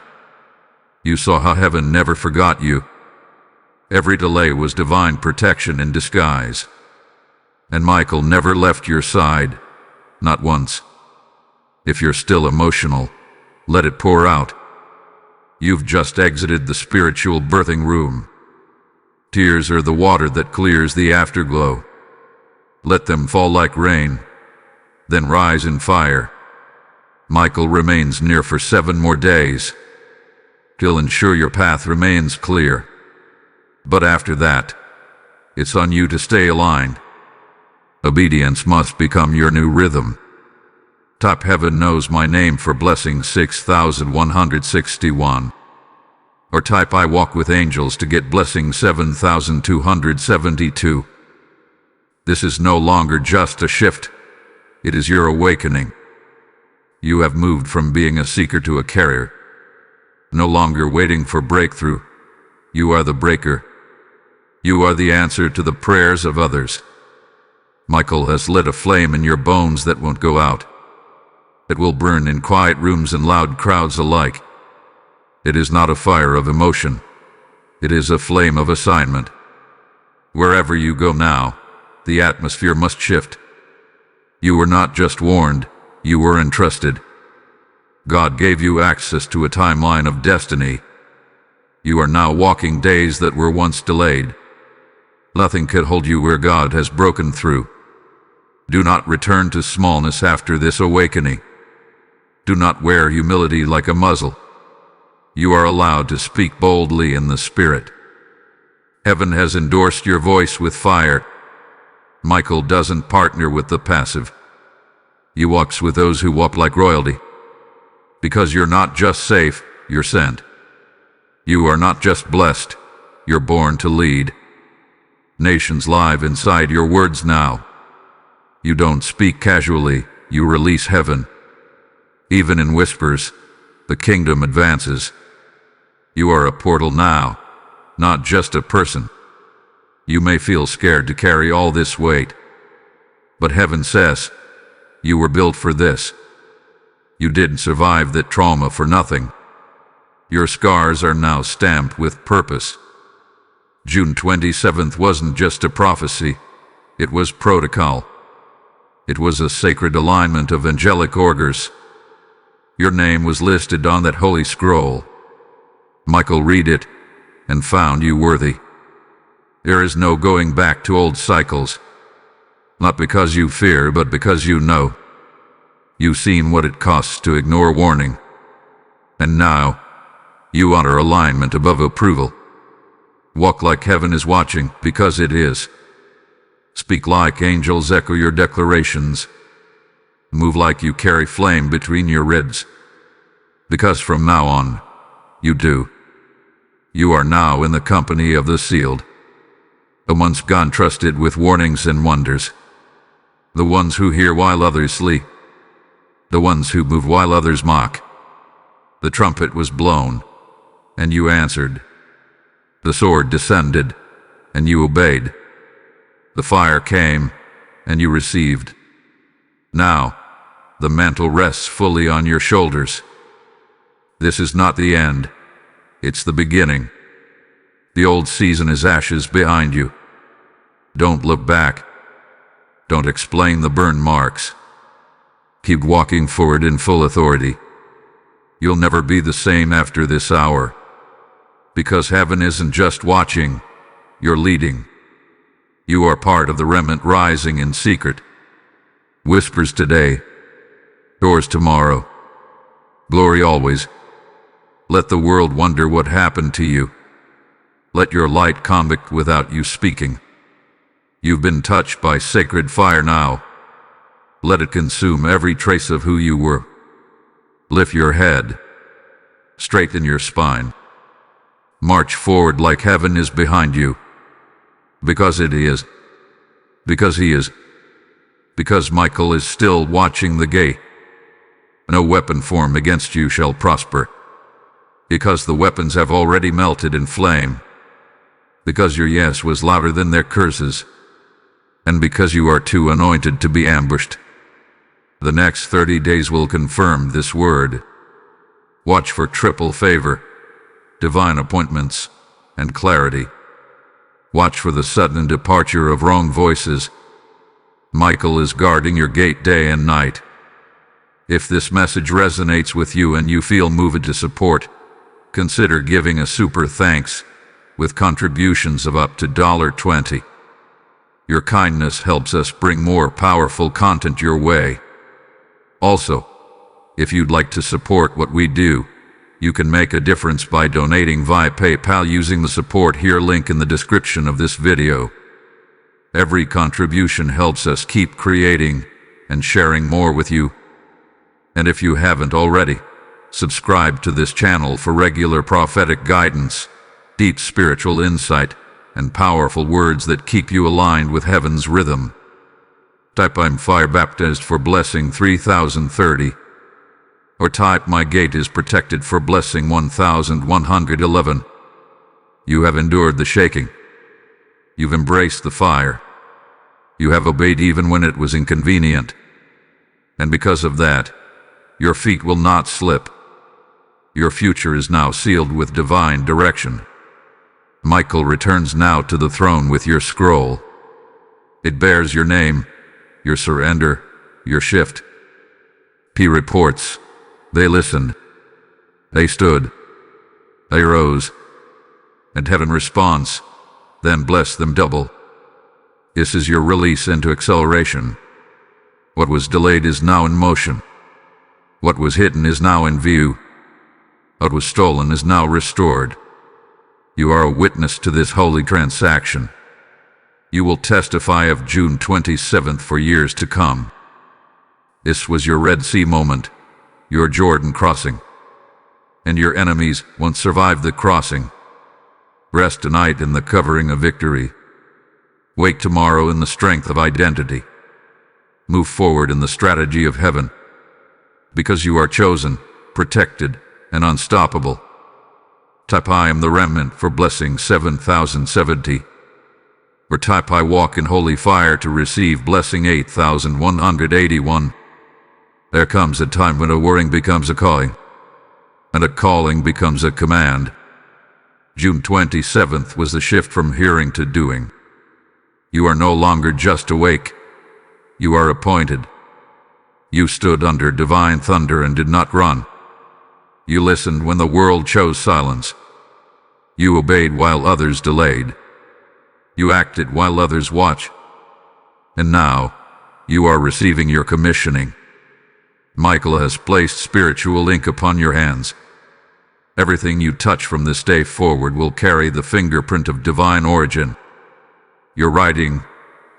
You saw how heaven never forgot you. Every delay was divine protection in disguise. And Michael never left your side, not once. If you're still emotional, let it pour out. You've just exited the spiritual birthing room. Tears are the water that clears the afterglow. Let them fall like rain, then rise in fire. Michael remains near for 7 more days. He'll ensure your path remains clear. But after that, it's on you to stay aligned. Obedience must become your new rhythm. Top heaven knows my name for blessing 6161. Or type I walk with angels to get blessing 7272. This is no longer just a shift. It is your awakening. You have moved from being a seeker to a carrier. No longer waiting for breakthrough. You are the breaker. You are the answer to the prayers of others. Michael has lit a flame in your bones that won't go out. It will burn in quiet rooms and loud crowds alike. It is not a fire of emotion. It is a flame of assignment. Wherever you go now, the atmosphere must shift. You were not just warned, you were entrusted. God gave you access to a timeline of destiny. You are now walking days that were once delayed. Nothing could hold you where God has broken through. Do not return to smallness after this awakening. Do not wear humility like a muzzle. You are allowed to speak boldly in the Spirit. Heaven has endorsed your voice with fire. Michael doesn't partner with the passive. He walks with those who walk like royalty. Because you're not just safe, you're sent. You are not just blessed, you're born to lead. Nations live inside your words now. You don't speak casually, you release heaven. Even in whispers, the kingdom advances. You are a portal now, not just a person. You may feel scared to carry all this weight. But heaven says, you were built for this. You didn't survive that trauma for nothing. Your scars are now stamped with purpose. June 27th wasn't just a prophecy, it was protocol. It was a sacred alignment of angelic orders. Your name was listed on that holy scroll. Michael read it and found you worthy. There is no going back to old cycles. Not because you fear, but because you know. You've seen what it costs to ignore warning. And now, you honor alignment above approval. Walk like heaven is watching, because it is. Speak like angels echo your declarations. Move like you carry flame between your ribs. Because from now on, you do. You are now in the company of the sealed. The ones God trusted with warnings and wonders. The ones who hear while others sleep. The ones who move while others mock. The trumpet was blown, and you answered, The sword descended, and you obeyed. The fire came, and you received. Now, the mantle rests fully on your shoulders. This is not the end. It's the beginning. The old season is ashes behind you. Don't look back. Don't explain the burn marks. Keep walking forward in full authority. You'll never be the same after this hour. Because heaven isn't just watching, you're leading. You are part of the remnant rising in secret. Whispers today, doors tomorrow, glory always. Let the world wonder what happened to you. Let your light convict without you speaking. You've been touched by sacred fire now. Let it consume every trace of who you were. Lift your head. Straighten your spine. March forward like heaven is behind you. Because it is. Because he is. Because Michael is still watching the gate. No weapon formed against you shall prosper. Because the weapons have already melted in flame. Because your yes was louder than their curses. And because you are too anointed to be ambushed. The next 30 days will confirm this word. Watch for triple favor, divine appointments, and clarity. Watch for the sudden departure of wrong voices. Michael is guarding your gate day and night. If this message resonates with you and you feel moved to support, consider giving a super thanks with contributions of up to $20. Your kindness helps us bring more powerful content your way. Also, if you'd like to support what we do, you can make a difference by donating via PayPal using the support here link in the description of this video. Every contribution helps us keep creating and sharing more with you. And if you haven't already, subscribe to this channel for regular prophetic guidance, deep spiritual insight, and powerful words that keep you aligned with heaven's rhythm. Type I'm fire baptized for blessing 3030. Or type my gate is protected for blessing 1111. You have endured the shaking. You've embraced the fire. You have obeyed even when it was inconvenient. And because of that, your feet will not slip. Your future is now sealed with divine direction. Michael returns now to the throne with your scroll. It bears your name, your surrender, your shift. P reports, they listened. They stood. They rose. And heaven responds, then bless them double. This is your release into acceleration. What was delayed is now in motion. What was hidden is now in view. What was stolen is now restored. You are a witness to this holy transaction. You will testify of June 27th for years to come. This was your Red Sea moment, your Jordan crossing. And your enemies won't survive the crossing. Rest tonight in the covering of victory. Wake tomorrow in the strength of identity. Move forward in the strategy of heaven. Because you are chosen, protected, and unstoppable. Type I am the remnant for blessing 7070. Or type I walk in holy fire to receive blessing 8181. There comes a time when a warring becomes a calling, and a calling becomes a command. June 27th was the shift from hearing to doing. You are no longer just awake. You are appointed. You stood under divine thunder and did not run. You listened when the world chose silence. You obeyed while others delayed. You acted while others watched. And now, you are receiving your commissioning. Michael has placed spiritual ink upon your hands. Everything you touch from this day forward will carry the fingerprint of divine origin. Your writing,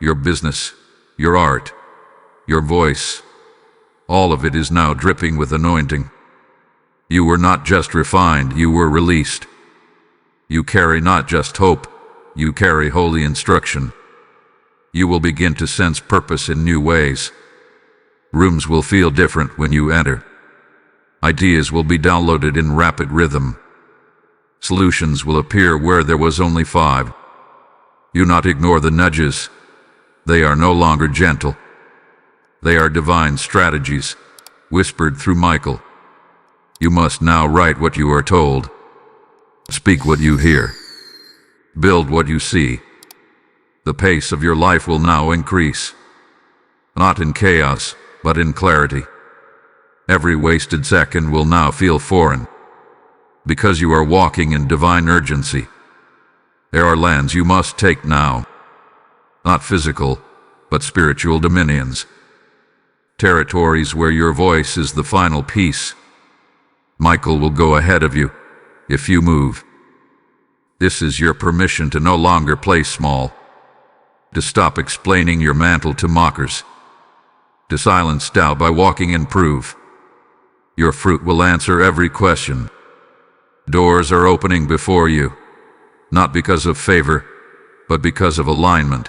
your business, your art, your voice, all of it is now dripping with anointing. You were not just refined, you were released. You carry not just hope, you carry holy instruction. You will begin to sense purpose in new ways. Rooms will feel different when you enter. Ideas will be downloaded in rapid rhythm. Solutions will appear where there was only 5. Do not ignore the nudges. They are no longer gentle. They are divine strategies, whispered through Michael. You must now write what you are told. Speak what you hear. Build what you see. The pace of your life will now increase. Not in chaos, but in clarity. Every wasted second will now feel foreign, because you are walking in divine urgency. There are lands you must take now. Not physical, but spiritual dominions. Territories where your voice is the final piece. Michael will go ahead of you, if you move. This is your permission to no longer play small, to stop explaining your mantle to mockers, to silence doubt by walking in proof. Your fruit will answer every question. Doors are opening before you, not because of favor, but because of alignment.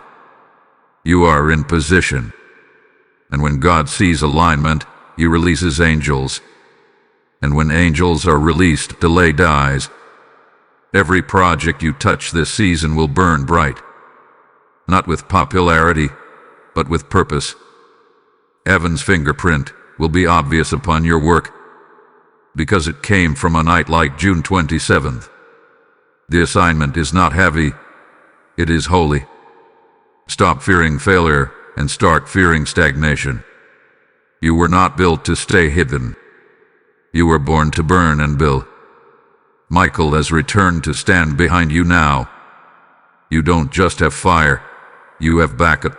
You are in position, and when God sees alignment, He releases angels. And when angels are released, delay dies. Every project you touch this season will burn bright, not with popularity, but with purpose. Heaven's fingerprint will be obvious upon your work, because it came from a night like June 27th. The assignment is not heavy, it is holy. Stop fearing failure and start fearing stagnation. You were not built to stay hidden. You were born to burn and build. Michael has returned to stand behind you now. You don't just have fire, you have backup.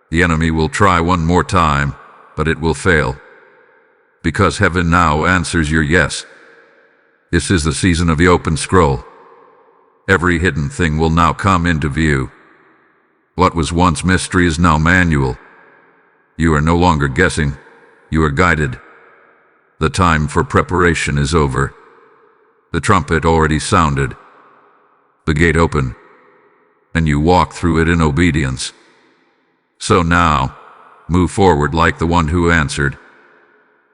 The enemy will try one more time, but it will fail, because heaven now answers your yes. This is the season of the open scroll. Every hidden thing will now come into view. What was once mystery is now manual. You are no longer guessing, you are guided. The time for preparation is over. The trumpet already sounded. The gate open, and you walk through it in obedience. So now, move forward like the one who answered.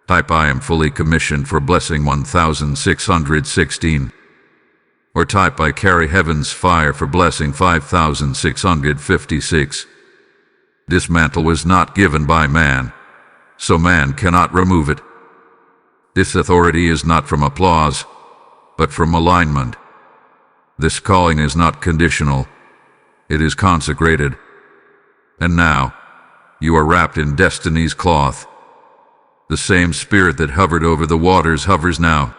Type I am fully commissioned for blessing 1616. Or type I carry heaven's fire for blessing 5656. This mantle was not given by man, so man cannot remove it. This authority is not from applause, but from alignment. This calling is not conditional, it is consecrated. And now, you are wrapped in destiny's cloth. The same spirit that hovered over the waters hovers now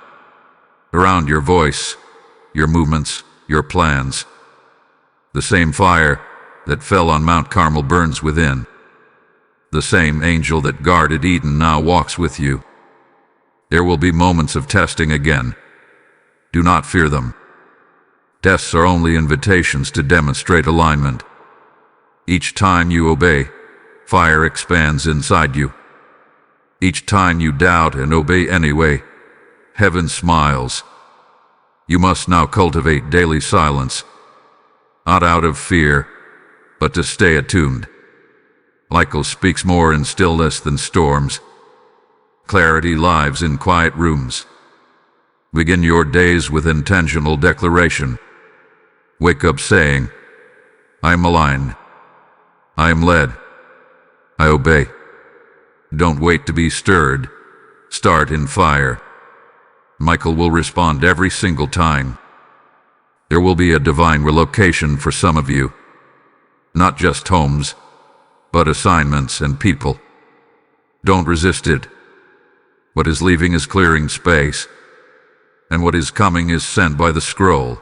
around your voice, your movements, your plans. The same fire that fell on Mount Carmel burns within. The same angel that guarded Eden now walks with you. There will be moments of testing again. Do not fear them. Tests are only invitations to demonstrate alignment. Each time you obey, fire expands inside you. Each time you doubt and obey anyway, heaven smiles. You must now cultivate daily silence, not out of fear, but to stay attuned. Michael speaks more in stillness than storms. Clarity lives in quiet rooms. Begin your days with intentional declaration. Wake up saying, I am aligned. I am led. I obey. Don't wait to be stirred. Start in fire. Michael will respond every single time. There will be a divine relocation for some of you. Not just homes, but assignments and people. Don't resist it. What is leaving is clearing space, and what is coming is sent by the scroll.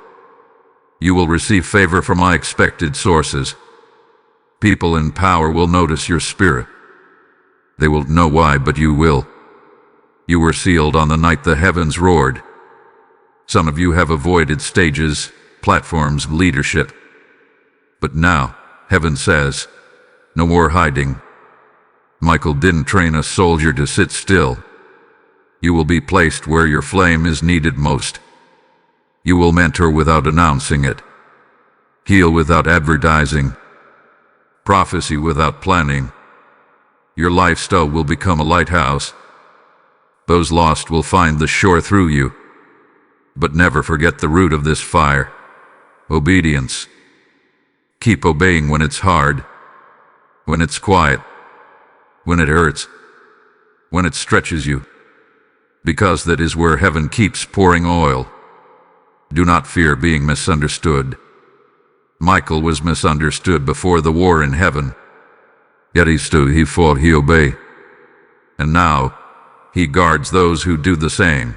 You will receive favor from unexpected sources. People in power will notice your spirit. They will know why, but you will. You were sealed on the night the heavens roared. Some of you have avoided stages, platforms, leadership. But now, heaven says, no more hiding. Michael didn't train a soldier to sit still. You will be placed where your flame is needed most. You will mentor without announcing it. Heal without advertising. Prophecy without planning. Your lifestyle will become a lighthouse. Those lost will find the shore through you. But never forget the root of this fire: obedience. Keep obeying when it's hard, when it's quiet, when it hurts, when it stretches you, because that is where heaven keeps pouring oil. Do not fear being misunderstood. Michael was misunderstood before the war in heaven. Yet he stood, he fought, he obeyed. And now, he guards those who do the same.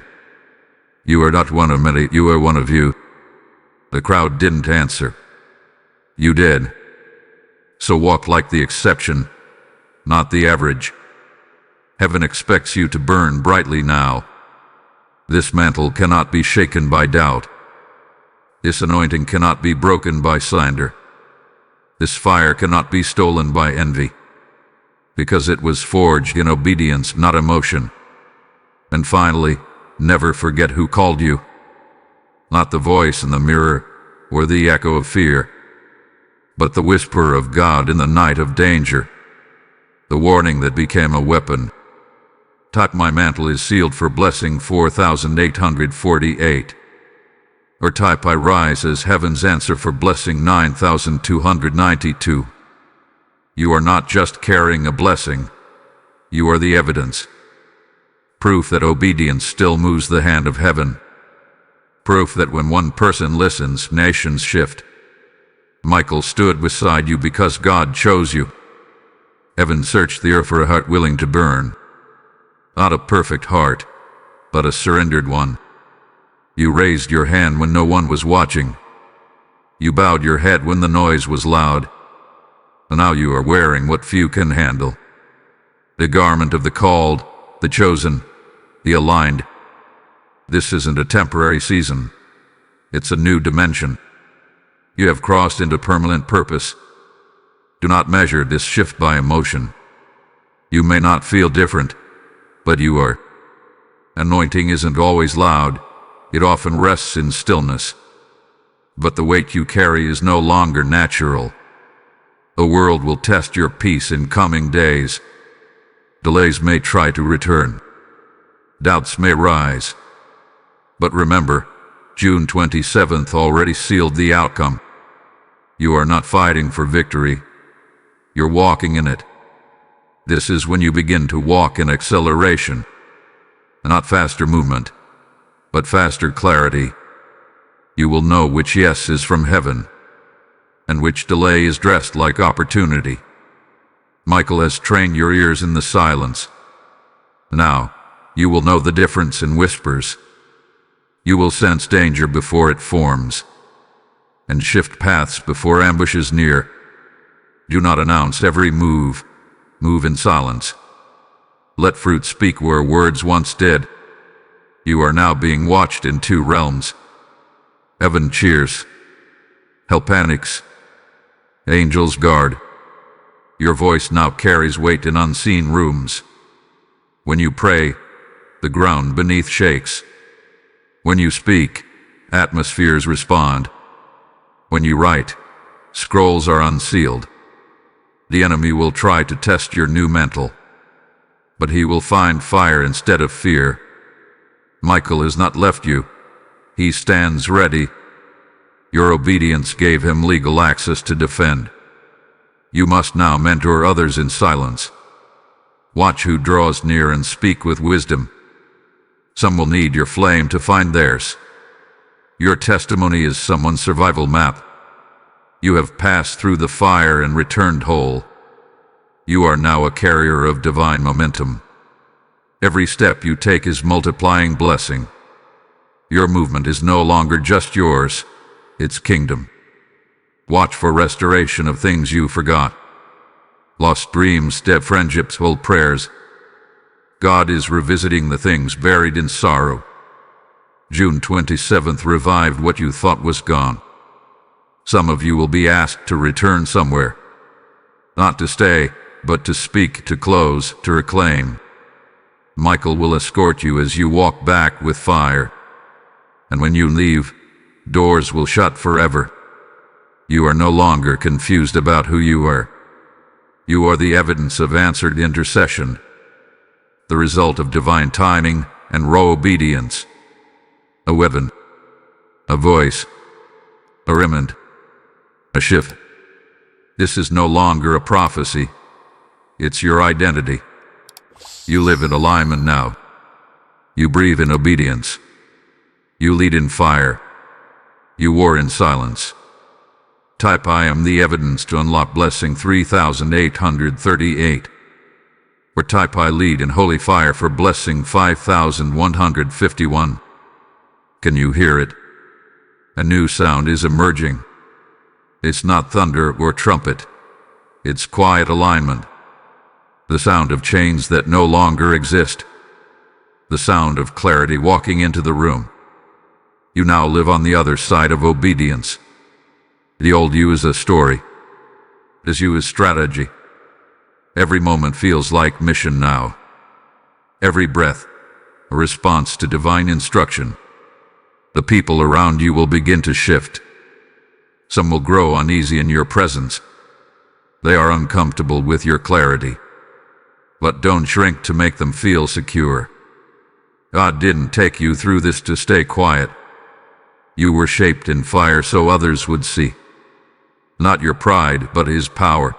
You are not one of many, you are one of you. The crowd didn't answer. You did. So walk like the exception, not the average. Heaven expects you to burn brightly now. This mantle cannot be shaken by doubt. This anointing cannot be broken by slander. This fire cannot be stolen by envy, because it was forged in obedience, not emotion. And finally, never forget who called you. Not the voice in the mirror or the echo of fear, but the whisper of God in the night of danger. The warning that became a weapon. Type my mantle is sealed for blessing 4848. Or type I rise as heaven's answer for blessing 9292. You are not just carrying a blessing. You are the evidence. Proof that obedience still moves the hand of heaven. Proof that when one person listens, nations shift. Michael stood beside you because God chose you. Heaven searched the earth for a heart willing to burn. Not a perfect heart, but a surrendered one. You raised your hand when no one was watching. You bowed your head when the noise was loud. And now you are wearing what few can handle. The garment of the called, the chosen, the aligned. This isn't a temporary season. It's a new dimension. You have crossed into permanent purpose. Do not measure this shift by emotion. You may not feel different, but you are. Anointing isn't always loud. It often rests in stillness. But the weight you carry is no longer natural. The world will test your peace in coming days. Delays may try to return. Doubts may rise. But remember, June 27th already sealed the outcome. You are not fighting for victory. You're walking in it. This is when you begin to walk in acceleration. Not faster movement, but faster clarity. You will know which yes is from heaven, and which delay is dressed like opportunity. Michael has trained your ears in the silence. Now, you will know the difference in whispers. You will sense danger before it forms, and shift paths before ambush is near. Do not announce every move. Move in silence. Let fruit speak where words once did. You are now being watched in two realms. Heaven cheers. Hell panics. Angels guard. Your voice now carries weight in unseen rooms. When you pray, the ground beneath shakes. When you speak, atmospheres respond. When you write, scrolls are unsealed. The enemy will try to test your new mantle, but he will find fire instead of fear. Michael has not left you. He stands ready. Your obedience gave him legal access to defend. You must now mentor others in silence. Watch who draws near and speak with wisdom. Some will need your flame to find theirs. Your testimony is someone's survival map. You have passed through the fire and returned whole. You are now a carrier of divine momentum. Every step you take is multiplying blessing. Your movement is no longer just yours, it's kingdom. Watch for restoration of things you forgot. Lost dreams, dead friendships, old prayers. God is revisiting the things buried in sorrow. June 27th revived what you thought was gone. Some of you will be asked to return somewhere. Not to stay, but to speak, to close, to reclaim. Michael will escort you as you walk back with fire. And when you leave, doors will shut forever. You are no longer confused about who you are. You are the evidence of answered intercession, the result of divine timing and raw obedience. A weapon, a voice, a remnant, a shift. This is no longer a prophecy. It's your identity. You live in alignment now. You breathe in obedience. You lead in fire. You war in silence. Type I am the evidence to unlock blessing 3838. Or type I lead in holy fire for blessing 5151. Can you hear it? A new sound is emerging. It's not thunder or trumpet. It's quiet alignment. The sound of chains that no longer exist. The sound of clarity walking into the room. You now live on the other side of obedience. The old you is a story. This you is strategy. Every moment feels like mission now. Every breath, a response to divine instruction. The people around you will begin to shift. Some will grow uneasy in your presence. They are uncomfortable with your clarity. But don't shrink to make them feel secure. God didn't take you through this to stay quiet. You were shaped in fire so others would see. Not your pride, but His power.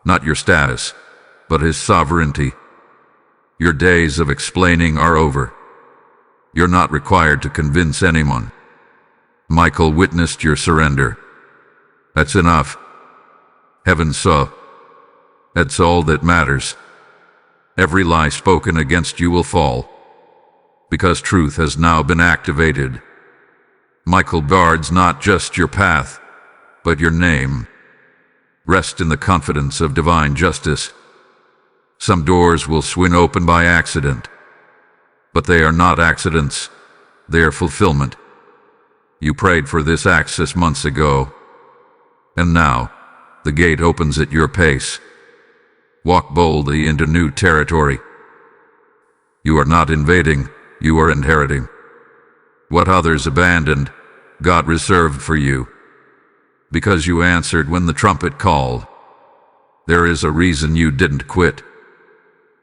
Not your status, but His sovereignty. Your days of explaining are over. You're not required to convince anyone. Michael witnessed your surrender. That's enough. Heaven saw. That's all that matters. Every lie spoken against you will fall, because truth has now been activated. Michael guards not just your path, but your name. Rest in the confidence of divine justice. Some doors will swing open by accident, but they are not accidents. They are fulfillment. You prayed for this access months ago, and now the gate opens at your pace. Walk boldly into new territory. You are not invading, you are inheriting. What others abandoned, God reserved for you. Because you answered when the trumpet called. There is a reason you didn't quit.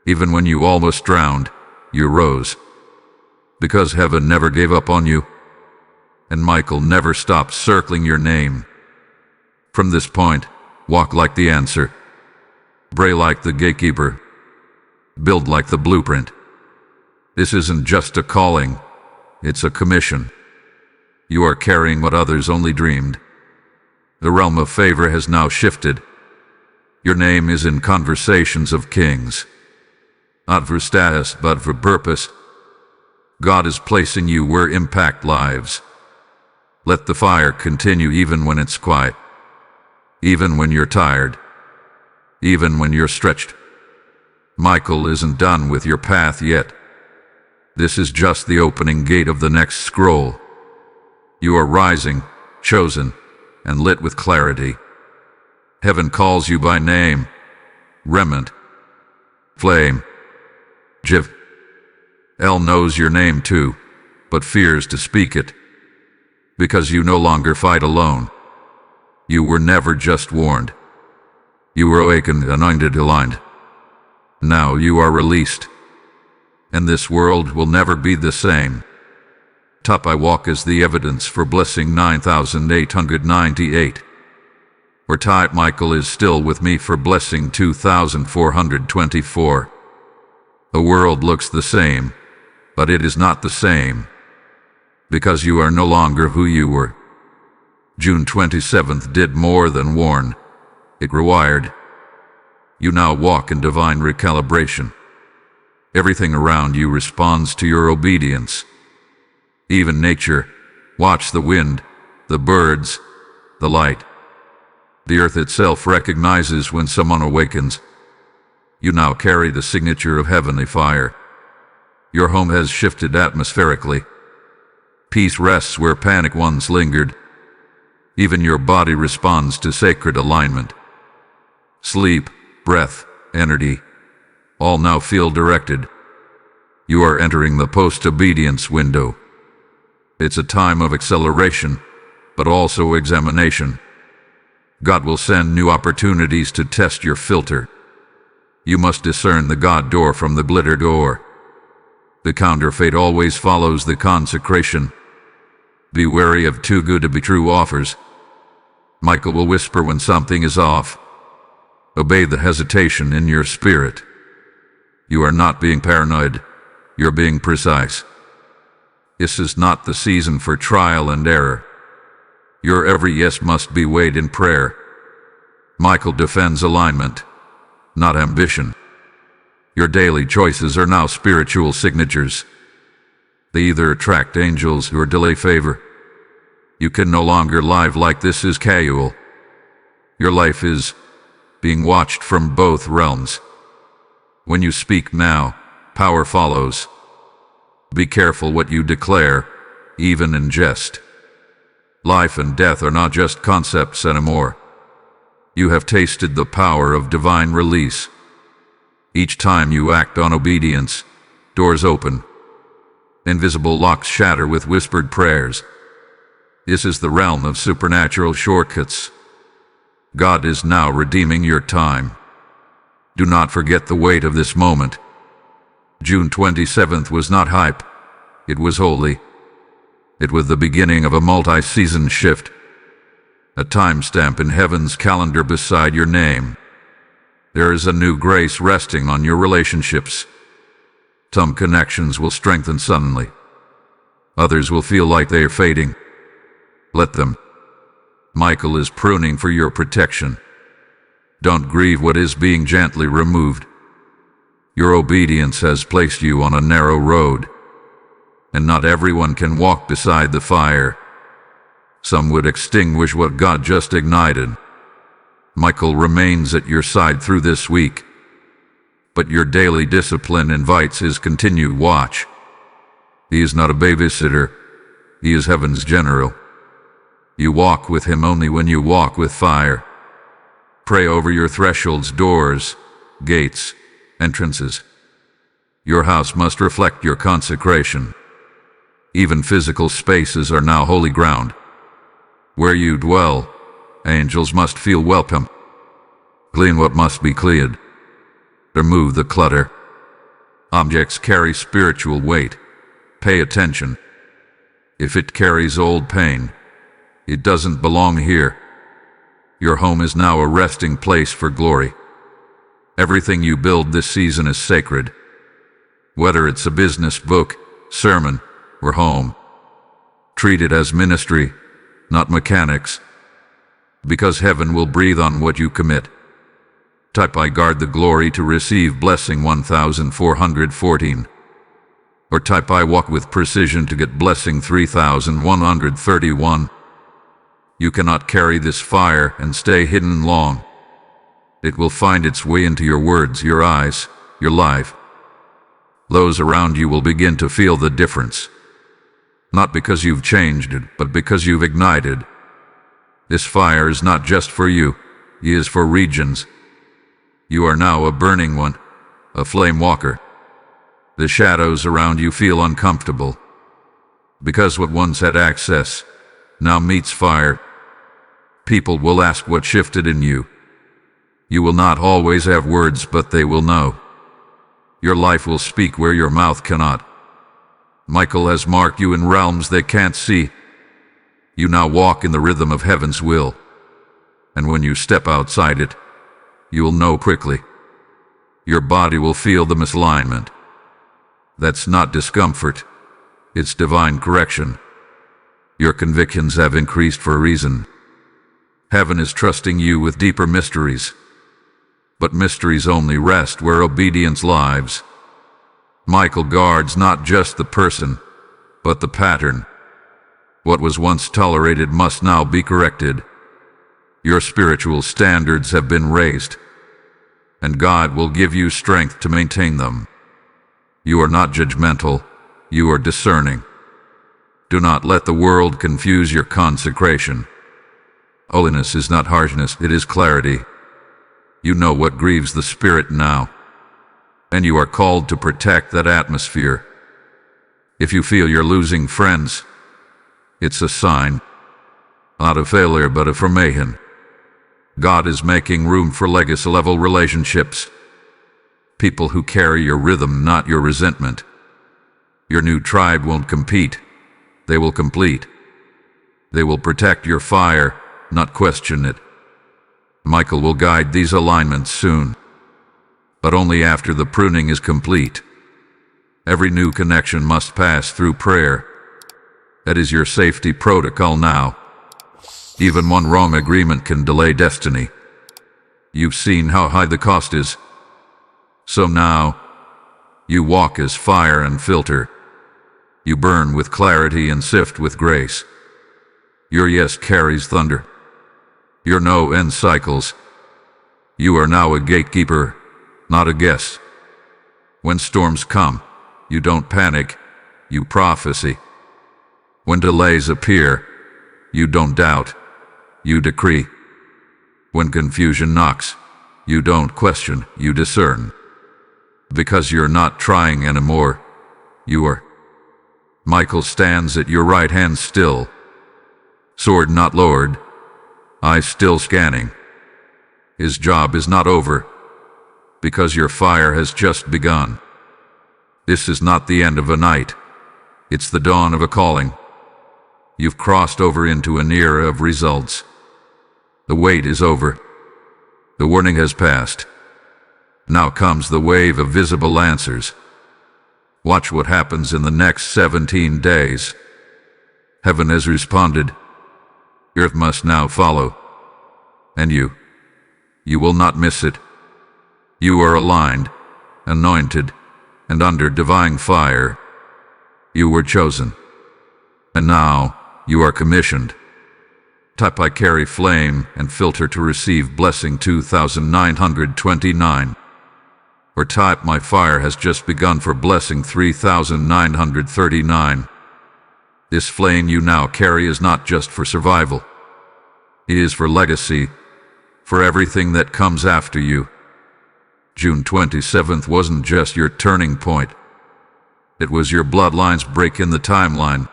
Even when you almost drowned, you rose. Because heaven never gave up on you. And Michael never stopped circling your name. From this point, walk like the answer. Pray like the gatekeeper. Build like the blueprint. This isn't just a calling, it's a commission. You are carrying what others only dreamed. The realm of favor has now shifted. Your name is in conversations of kings. Not for status, but for purpose. God is placing you where impact lives. Let the fire continue even when it's quiet. Even when you're tired. Even when you're stretched. Michael isn't done with your path yet. This is just the opening gate of the next scroll. You are rising, chosen, and lit with clarity. Heaven calls you by name. Remnant. Flame. Jiv. El knows your name too, but fears to speak it. Because you no longer fight alone. You were never just warned. You were awakened, anointed, aligned. Now you are released. And this world will never be the same. Top I walk is the evidence for blessing 9898. Or type Michael is still with me for blessing 2424. The world looks the same, but it is not the same. Because you are no longer who you were. June 27th did more than warn. It rewired. You now walk in divine recalibration. Everything around you responds to your obedience. Even nature. Watch the wind, the birds, the light. The earth itself recognizes when someone awakens. You now carry the signature of heavenly fire. Your home has shifted atmospherically. Peace rests where panic once lingered. Even your body responds to sacred alignment. Sleep, breath, energy, all now feel directed. You are entering the post-obedience window. It's a time of acceleration, but also examination. God will send new opportunities to test your filter. You must discern the God door from the glitter door. The counterfeit always follows the consecration. Be wary of too good to be true offers. Michael will whisper when something is off. Obey the hesitation in your spirit. You are not being paranoid. You're being precise. This is not the season for trial and error. Your every yes must be weighed in prayer. Michael defends alignment, not ambition. Your daily choices are now spiritual signatures. They either attract angels or delay favor. You can no longer live like this is casual. Your life is being watched from both realms. When you speak now, power follows. Be careful what you declare, even in jest. Life and death are not just concepts anymore. You have tasted the power of divine release. Each time you act on obedience, doors open. Invisible locks shatter with whispered prayers. This is the realm of supernatural shortcuts. God is now redeeming your time. Do not forget the weight of this moment. June 27th was not hype. It was holy. It was the beginning of a multi-season shift. A timestamp in heaven's calendar beside your name. There is a new grace resting on your relationships. Some connections will strengthen suddenly. Others will feel like they are fading. Let them. Michael is pruning for your protection. Don't grieve what is being gently removed. Your obedience has placed you on a narrow road, and not everyone can walk beside the fire. Some would extinguish what God just ignited. Michael remains at your side through this week, but your daily discipline invites his continued watch. He is not a babysitter. He is heaven's general. You walk with him only when you walk with fire. Pray over your thresholds, doors, gates, entrances. Your house must reflect your consecration. Even physical spaces are now holy ground. Where you dwell, angels must feel welcome. Clean what must be cleared. Remove the clutter. Objects carry spiritual weight. Pay attention. If it carries old pain, it doesn't belong here. Your home is now a resting place for glory. Everything you build this season is sacred. Whether it's a business, book, sermon, or home, treat it as ministry, not mechanics, because heaven will breathe on what you commit. Type I guard the glory to receive blessing 1414. Or type I walk with precision to get blessing 3131. You cannot carry this fire and stay hidden long. It will find its way into your words, your eyes, your life. Those around you will begin to feel the difference. Not because you've changed it, but because you've ignited. This fire is not just for you, it is for regions. You are now a burning one, a flame walker. The shadows around you feel uncomfortable, because what once had access now meets fire. People will ask what shifted in you. You will not always have words, but they will know. Your life will speak where your mouth cannot. Michael has marked you in realms they can't see. You now walk in the rhythm of heaven's will. And when you step outside it, you will know quickly. Your body will feel the misalignment. That's not discomfort. It's divine correction. Your convictions have increased for a reason. Heaven is trusting you with deeper mysteries. But mysteries only rest where obedience lives. Michael guards not just the person, but the pattern. What was once tolerated must now be corrected. Your spiritual standards have been raised, and God will give you strength to maintain them. You are not judgmental, you are discerning. Do not let the world confuse your consecration. Holiness is not harshness, it is clarity. You know what grieves the Spirit now, and you are called to protect that atmosphere. If you feel you're losing friends, it's a sign, not of failure but of formation. God is making room for legacy-level relationships. People who carry your rhythm, not your resentment. Your new tribe won't compete, they will complete. They will protect your fire, not question it. Michael will guide these alignments soon, but only after the pruning is complete. Every new connection must pass through prayer. That is your safety protocol now. Even one wrong agreement can delay destiny. You've seen how high the cost is. So now, you walk as fire and filter. You burn with clarity and sift with grace. Your yes carries thunder. Your no ends cycles. You are now a gatekeeper, not a guest. When storms come, you don't panic, you prophesy. When delays appear, you don't doubt, you decree. When confusion knocks, you don't question, you discern. Because you're not trying anymore, you are. Michael stands at your right hand still. Sword not lowered, eyes still scanning. His job is not over, because your fire has just begun. This is not the end of a night. It's the dawn of a calling. You've crossed over into an era of results. The wait is over. The warning has passed. Now comes the wave of visible answers. Watch what happens in the next 17 days. Heaven has responded. Earth must now follow. And you will not miss it. You are aligned, anointed, and under divine fire. You were chosen. And now you are commissioned. Type I carry flame and filter to receive blessing 2929. Or type my fire has just begun for blessing 3939. This flame you now carry is not just for survival. It is for legacy, for everything that comes after you. June 27th wasn't just your turning point. It was your bloodline's break in the timeline.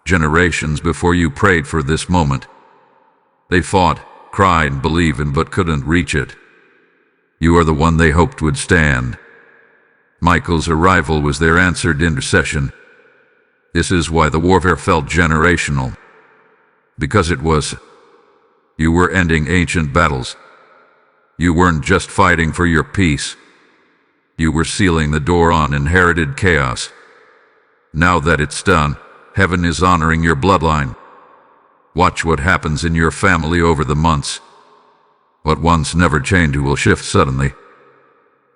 Generations before you prayed for this moment. They fought, cried, believed, but couldn't reach it. You are the one they hoped would stand. Michael's arrival was their answered intercession. This is why the warfare felt generational. Because it was. You were ending ancient battles. You weren't just fighting for your peace. You were sealing the door on inherited chaos. Now that it's done, heaven is honoring your bloodline. Watch what happens in your family over the months. What once never changed will shift suddenly.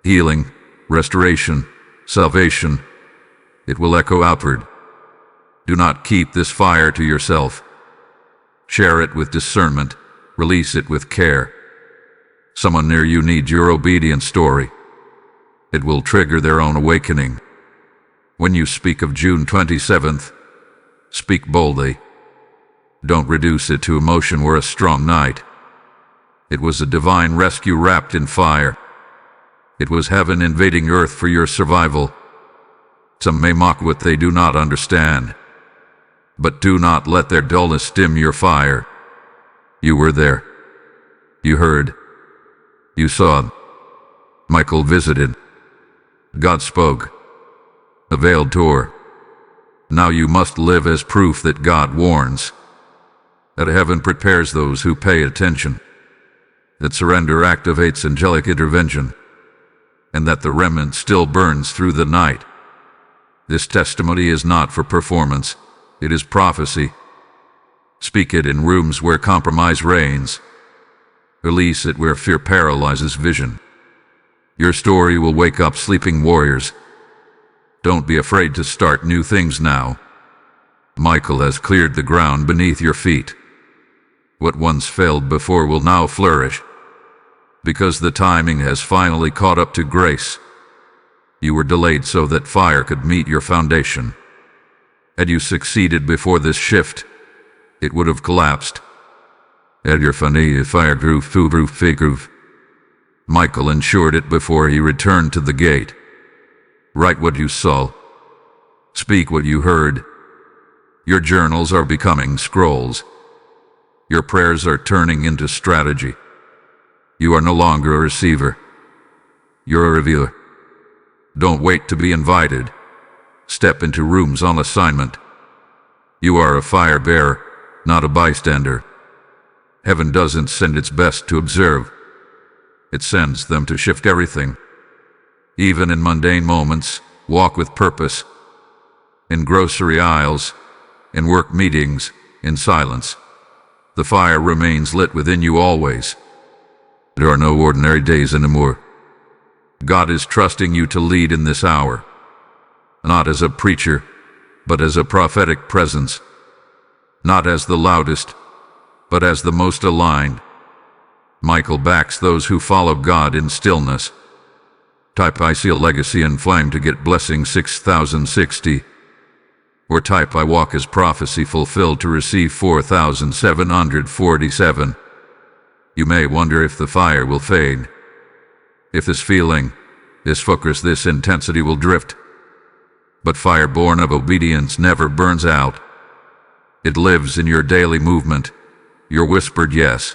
Healing, restoration, salvation. It will echo outward. Do not keep this fire to yourself. Share it with discernment. Release it with care. Someone near you needs your obedient story. It will trigger their own awakening. When you speak of June 27th, speak boldly. Don't reduce it to emotion or a strong night. It was a divine rescue wrapped in fire. It was heaven invading earth for your survival. Some may mock what they do not understand. But do not let their dullness dim your fire. You were there. You heard. You saw. Michael visited. God spoke. A veil tore. Now you must live as proof that God warns. That heaven prepares those who pay attention. That surrender activates angelic intervention. And that the remnant still burns through the night. This testimony is not for performance. It is prophecy. Speak it in rooms where compromise reigns. Release it where fear paralyzes vision. Your story will wake up sleeping warriors. Don't be afraid to start new things now. Michael has cleared the ground beneath your feet. What once failed before will now flourish. Because the timing has finally caught up to grace. You were delayed so that fire could meet your foundation. Had you succeeded before this shift, it would have collapsed. Had your funny fire groove, fake groove. Michael ensured it before he returned to the gate. Write what you saw. Speak what you heard. Your journals are becoming scrolls. Your prayers are turning into strategy. You are no longer a receiver. You're a revealer. Don't wait to be invited. Step into rooms on assignment. You are a fire bearer, not a bystander. Heaven doesn't send its best to observe. It sends them to shift everything. Even in mundane moments, walk with purpose. In grocery aisles, in work meetings, in silence. The fire remains lit within you always. There are no ordinary days anymore. God is trusting you to lead in this hour, not as a preacher, but as a prophetic presence, not as the loudest, but as the most aligned. Michael backs those who follow God in stillness. Type I see a legacy in flame to get blessing 6060. Or type I walk as prophecy fulfilled to receive 4747. You may wonder if the fire will fade. If this feeling, this focus, this intensity will drift. But fire born of obedience never burns out. It lives in your daily movement, your whispered yes.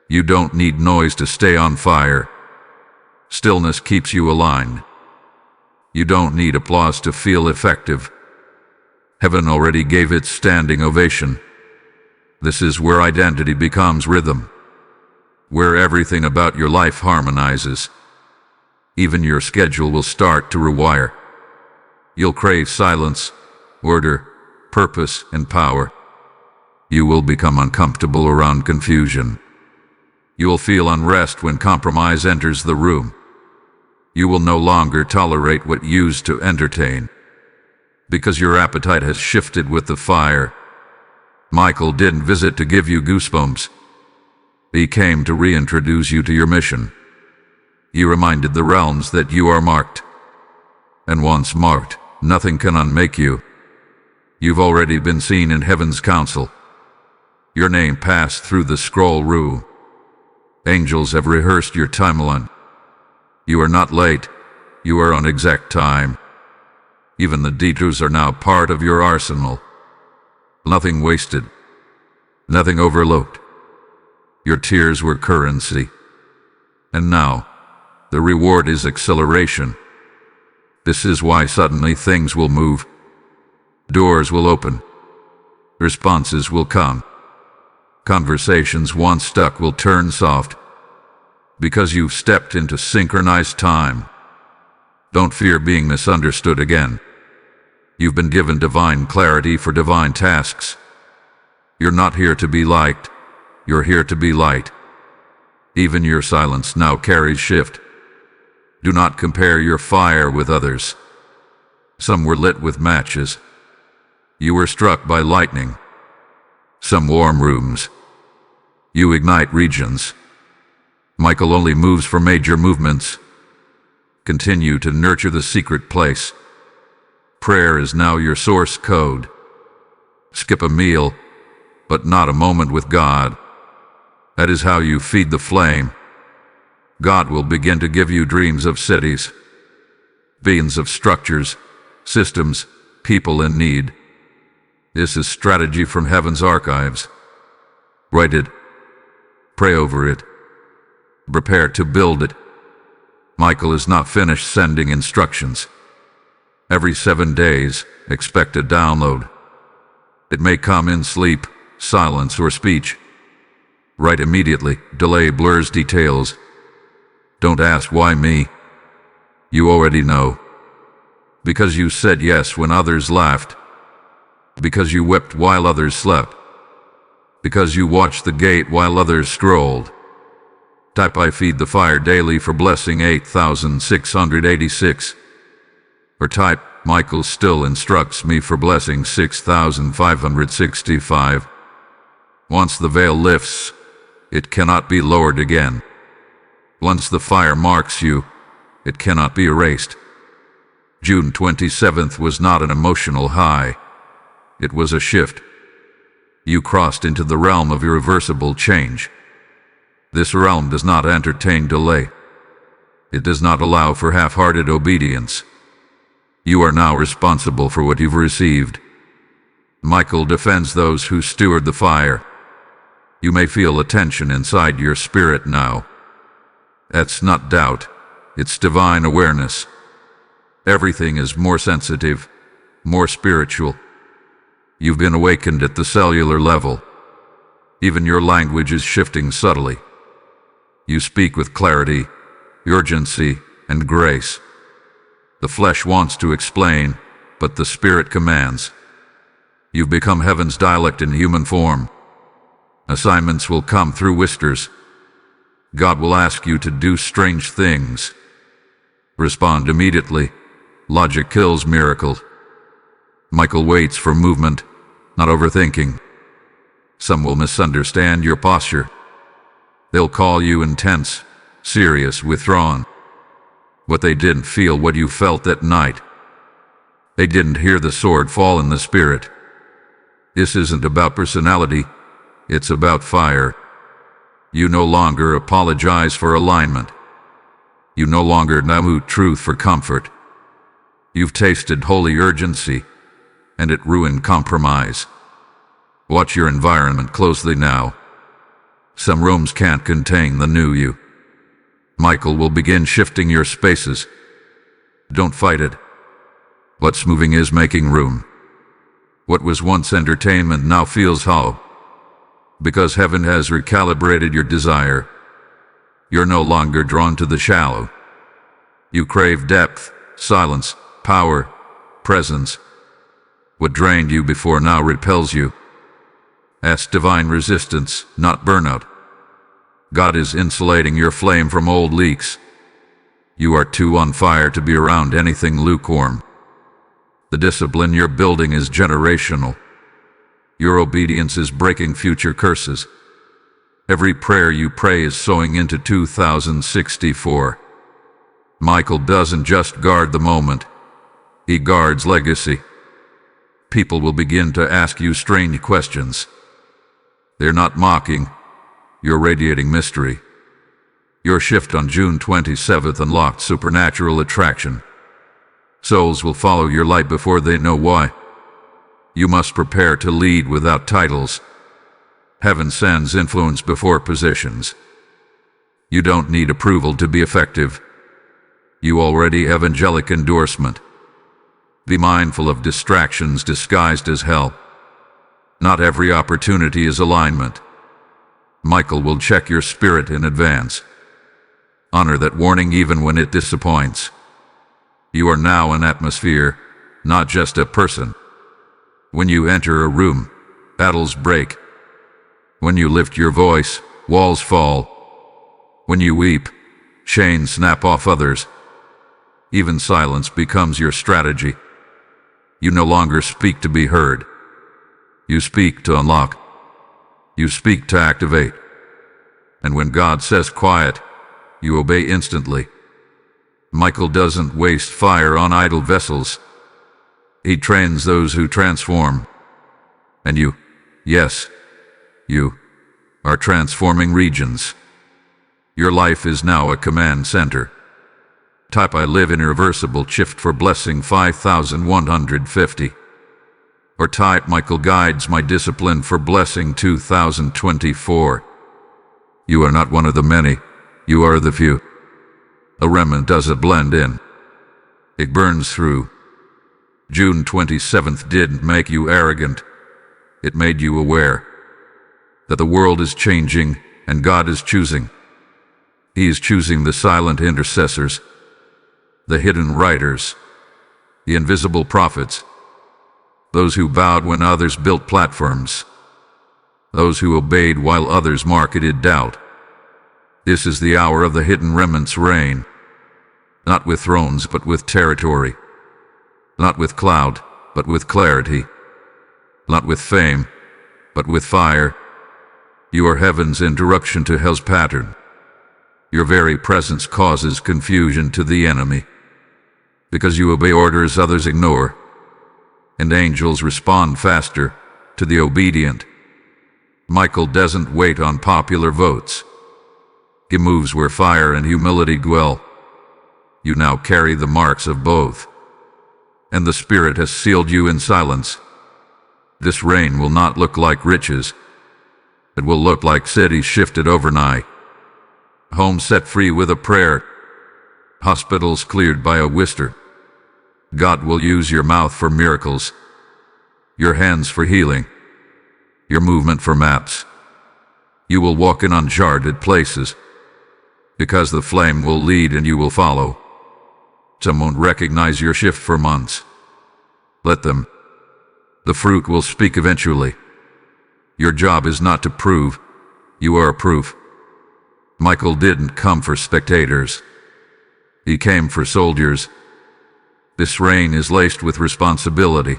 You don't need noise to stay on fire. Stillness keeps you aligned. You don't need applause to feel effective. Heaven already gave its standing ovation. This is where identity becomes rhythm, where everything about your life harmonizes. Even your schedule will start to rewire. You'll crave silence, order, purpose, and power. You will become uncomfortable around confusion. You will feel unrest when compromise enters the room. You will no longer tolerate what used to entertain, because your appetite has shifted with the fire. Michael didn't visit to give you goosebumps. He came to reintroduce you to your mission. He reminded the realms that you are marked. And once marked, nothing can unmake you. You've already been seen in heaven's council. Your name passed through the scroll room. Angels have rehearsed your timeline. You are not late. You are on exact time. Even the detours are now part of your arsenal. Nothing wasted. Nothing overlooked. Your tears were currency. And now, the reward is acceleration. This is why suddenly things will move. Doors will open. Responses will come. Conversations once stuck will turn soft. Because you've stepped into synchronized time. Don't fear being misunderstood again. You've been given divine clarity for divine tasks. You're not here to be liked. You're here to be light. Even your silence now carries shift. Do not compare your fire with others. Some were lit with matches. You were struck by lightning. Some warm rooms. You ignite regions. Michael only moves for major movements. Continue to nurture the secret place. Prayer is now your source code. Skip a meal, but not a moment with God. That is how you feed the flame. God will begin to give you dreams of cities, visions of structures, systems, people in need. This is strategy from heaven's archives. Write it. Pray over it. Prepare to build it. Michael is not finished sending instructions. Every 7 days, expect a download. It may come in sleep, silence, or speech. Write immediately. Delay blurs details. Don't ask why me. You already know. Because you said yes when others laughed. Because you wept while others slept. Because you watched the gate while others strolled. Type I feed the fire daily for blessing 8686. Or type Michael still instructs me for blessing 6565. Once the veil lifts, it cannot be lowered again. Once the fire marks you, it cannot be erased. June 27th was not an emotional high. It was a shift. You crossed into the realm of irreversible change. This realm does not entertain delay. It does not allow for half-hearted obedience. You are now responsible for what you've received. Michael defends those who steward the fire. You may feel a tension inside your spirit now. That's not doubt. It's divine awareness. Everything is more sensitive, more spiritual. You've been awakened at the cellular level. Even your language is shifting subtly. You speak with clarity, urgency, and grace. The flesh wants to explain, but the spirit commands. You've become heaven's dialect in human form. Assignments will come through whispers. God will ask you to do strange things. Respond immediately. Logic kills miracle. Michael waits for movement, not overthinking. Some will misunderstand your posture. They'll call you intense, serious, withdrawn. But they didn't feel what you felt that night. They didn't hear the sword fall in the spirit. This isn't about personality, it's about fire. You no longer apologize for alignment. You no longer know truth for comfort. You've tasted holy urgency, and it ruined compromise. Watch your environment closely now. Some rooms can't contain the new you. Michael will begin shifting your spaces. Don't fight it. What's moving is making room. What was once entertainment now feels hollow. Because heaven has recalibrated your desire. You're no longer drawn to the shallow. You crave depth, silence, power, presence. What drained you before now repels you. That's divine resistance, not burnout. God is insulating your flame from old leaks. You are too on fire to be around anything lukewarm. The discipline you're building is generational. Your obedience is breaking future curses. Every prayer you pray is sowing into 2064. Michael doesn't just guard the moment. He guards legacy. People will begin to ask you strange questions. They're not mocking. You're radiating mystery. Your shift on June 27th unlocked supernatural attraction. Souls will follow your light before they know why. You must prepare to lead without titles. Heaven sends influence before positions. You don't need approval to be effective. You already have angelic endorsement. Be mindful of distractions disguised as help. Not every opportunity is alignment. Michael will check your spirit in advance. Honor that warning even when it disappoints. You are now an atmosphere, not just a person. When you enter a room, battles break. When you lift your voice, walls fall. When you weep, chains snap off others. Even silence becomes your strategy. You no longer speak to be heard. You speak to unlock. You speak to activate. And when God says quiet, you obey instantly. Michael doesn't waste fire on idle vessels. He trains those who transform. And you, yes, you, are transforming regions. Your life is now a command center. Type I live in Irreversible shift for blessing 5150. Or type Michael guides my discipline for blessing 2024. You are not one of the many, you are the few. A remnant doesn't blend in. It burns through. June 27th didn't make you arrogant. It made you aware that the world is changing and God is choosing. He is choosing the silent intercessors, the hidden writers, the invisible prophets, those who bowed when others built platforms, those who obeyed while others marketed doubt. This is the hour of the hidden remnant's reign, not with thrones but with territory, not with cloud but with clarity, not with fame but with fire. You are heaven's interruption to hell's pattern. Your very presence causes confusion to the enemy, because you obey orders others ignore, and angels respond faster to the obedient. Michael doesn't wait on popular votes. He moves where fire and humility dwell. You now carry the marks of both, and the Spirit has sealed you in silence. This reign will not look like riches. It will look like cities shifted overnight, homes set free with a prayer, hospitals cleared by a whisper. God will use your mouth for miracles. your hands for healing, your movement for maps. You will walk in uncharted places, because the flame will lead and you will follow. Some won't recognize your shift for months. Let them. The fruit will speak eventually. Your job is not to prove, you are proof. Michael didn't come for spectators. He came for soldiers. This reign is laced with responsibility.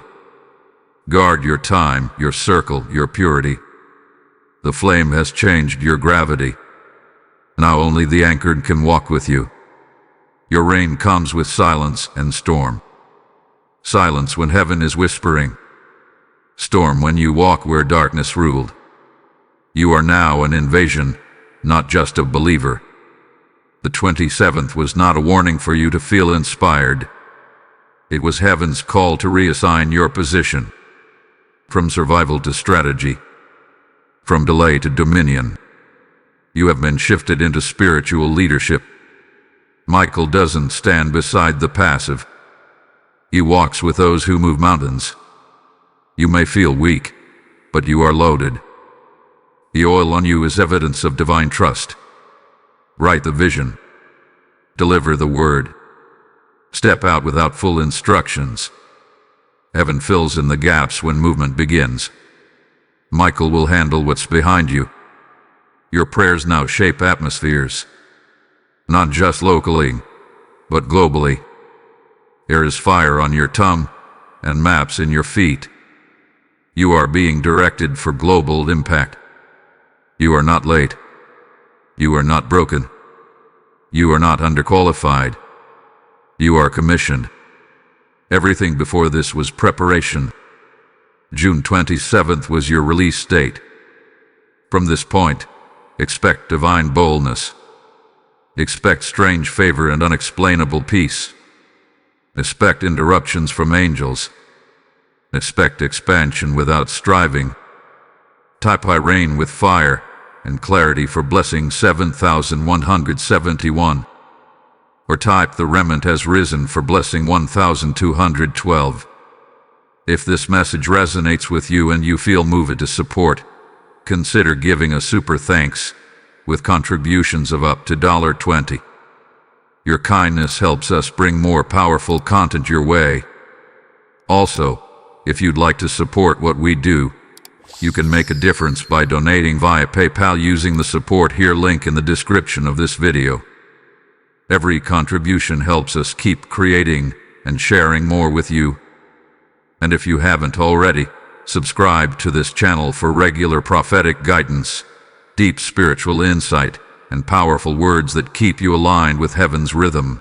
Guard your time, your circle, your purity. The flame has changed your gravity. Now only the anchored can walk with you. Your reign comes with silence and storm. Silence when heaven is whispering. Storm when you walk where darkness ruled. You are now an invasion, not just a believer. The 27th was not a warning for you to feel inspired. It was heaven's call to reassign your position. From survival to strategy. From delay to dominion. You have been shifted into spiritual leadership. Michael doesn't stand beside the passive. He walks with those who move mountains. You may feel weak, but you are loaded. The oil on you is evidence of divine trust. Write the vision. Deliver the word. Step out without full instructions. Heaven fills in the gaps when movement begins. Michael will handle what's behind you. Your prayers now shape atmospheres. Not just locally, but globally. There is fire on your tongue and maps in your feet. You are being directed for global impact. You are not late. You are not broken. You are not underqualified. You are commissioned. Everything before this was preparation. June 27th was your release date. From this point, expect divine boldness. Expect strange favor and unexplainable peace. Expect interruptions from angels. Expect expansion without striving. Type I reign with fire and clarity for blessing 7,171. Or type the remnant has risen for blessing 1,212. If this message resonates with you and you feel moved to support, consider giving a super thanks with contributions of up to $20. Your kindness helps us bring more powerful content your way. Also, if you'd like to support what we do, you can make a difference by donating via PayPal using the support here link in the description of this video. Every contribution helps us keep creating and sharing more with you. And if you haven't already, subscribe to this channel for regular prophetic guidance, deep spiritual insight, and powerful words that keep you aligned with heaven's rhythm.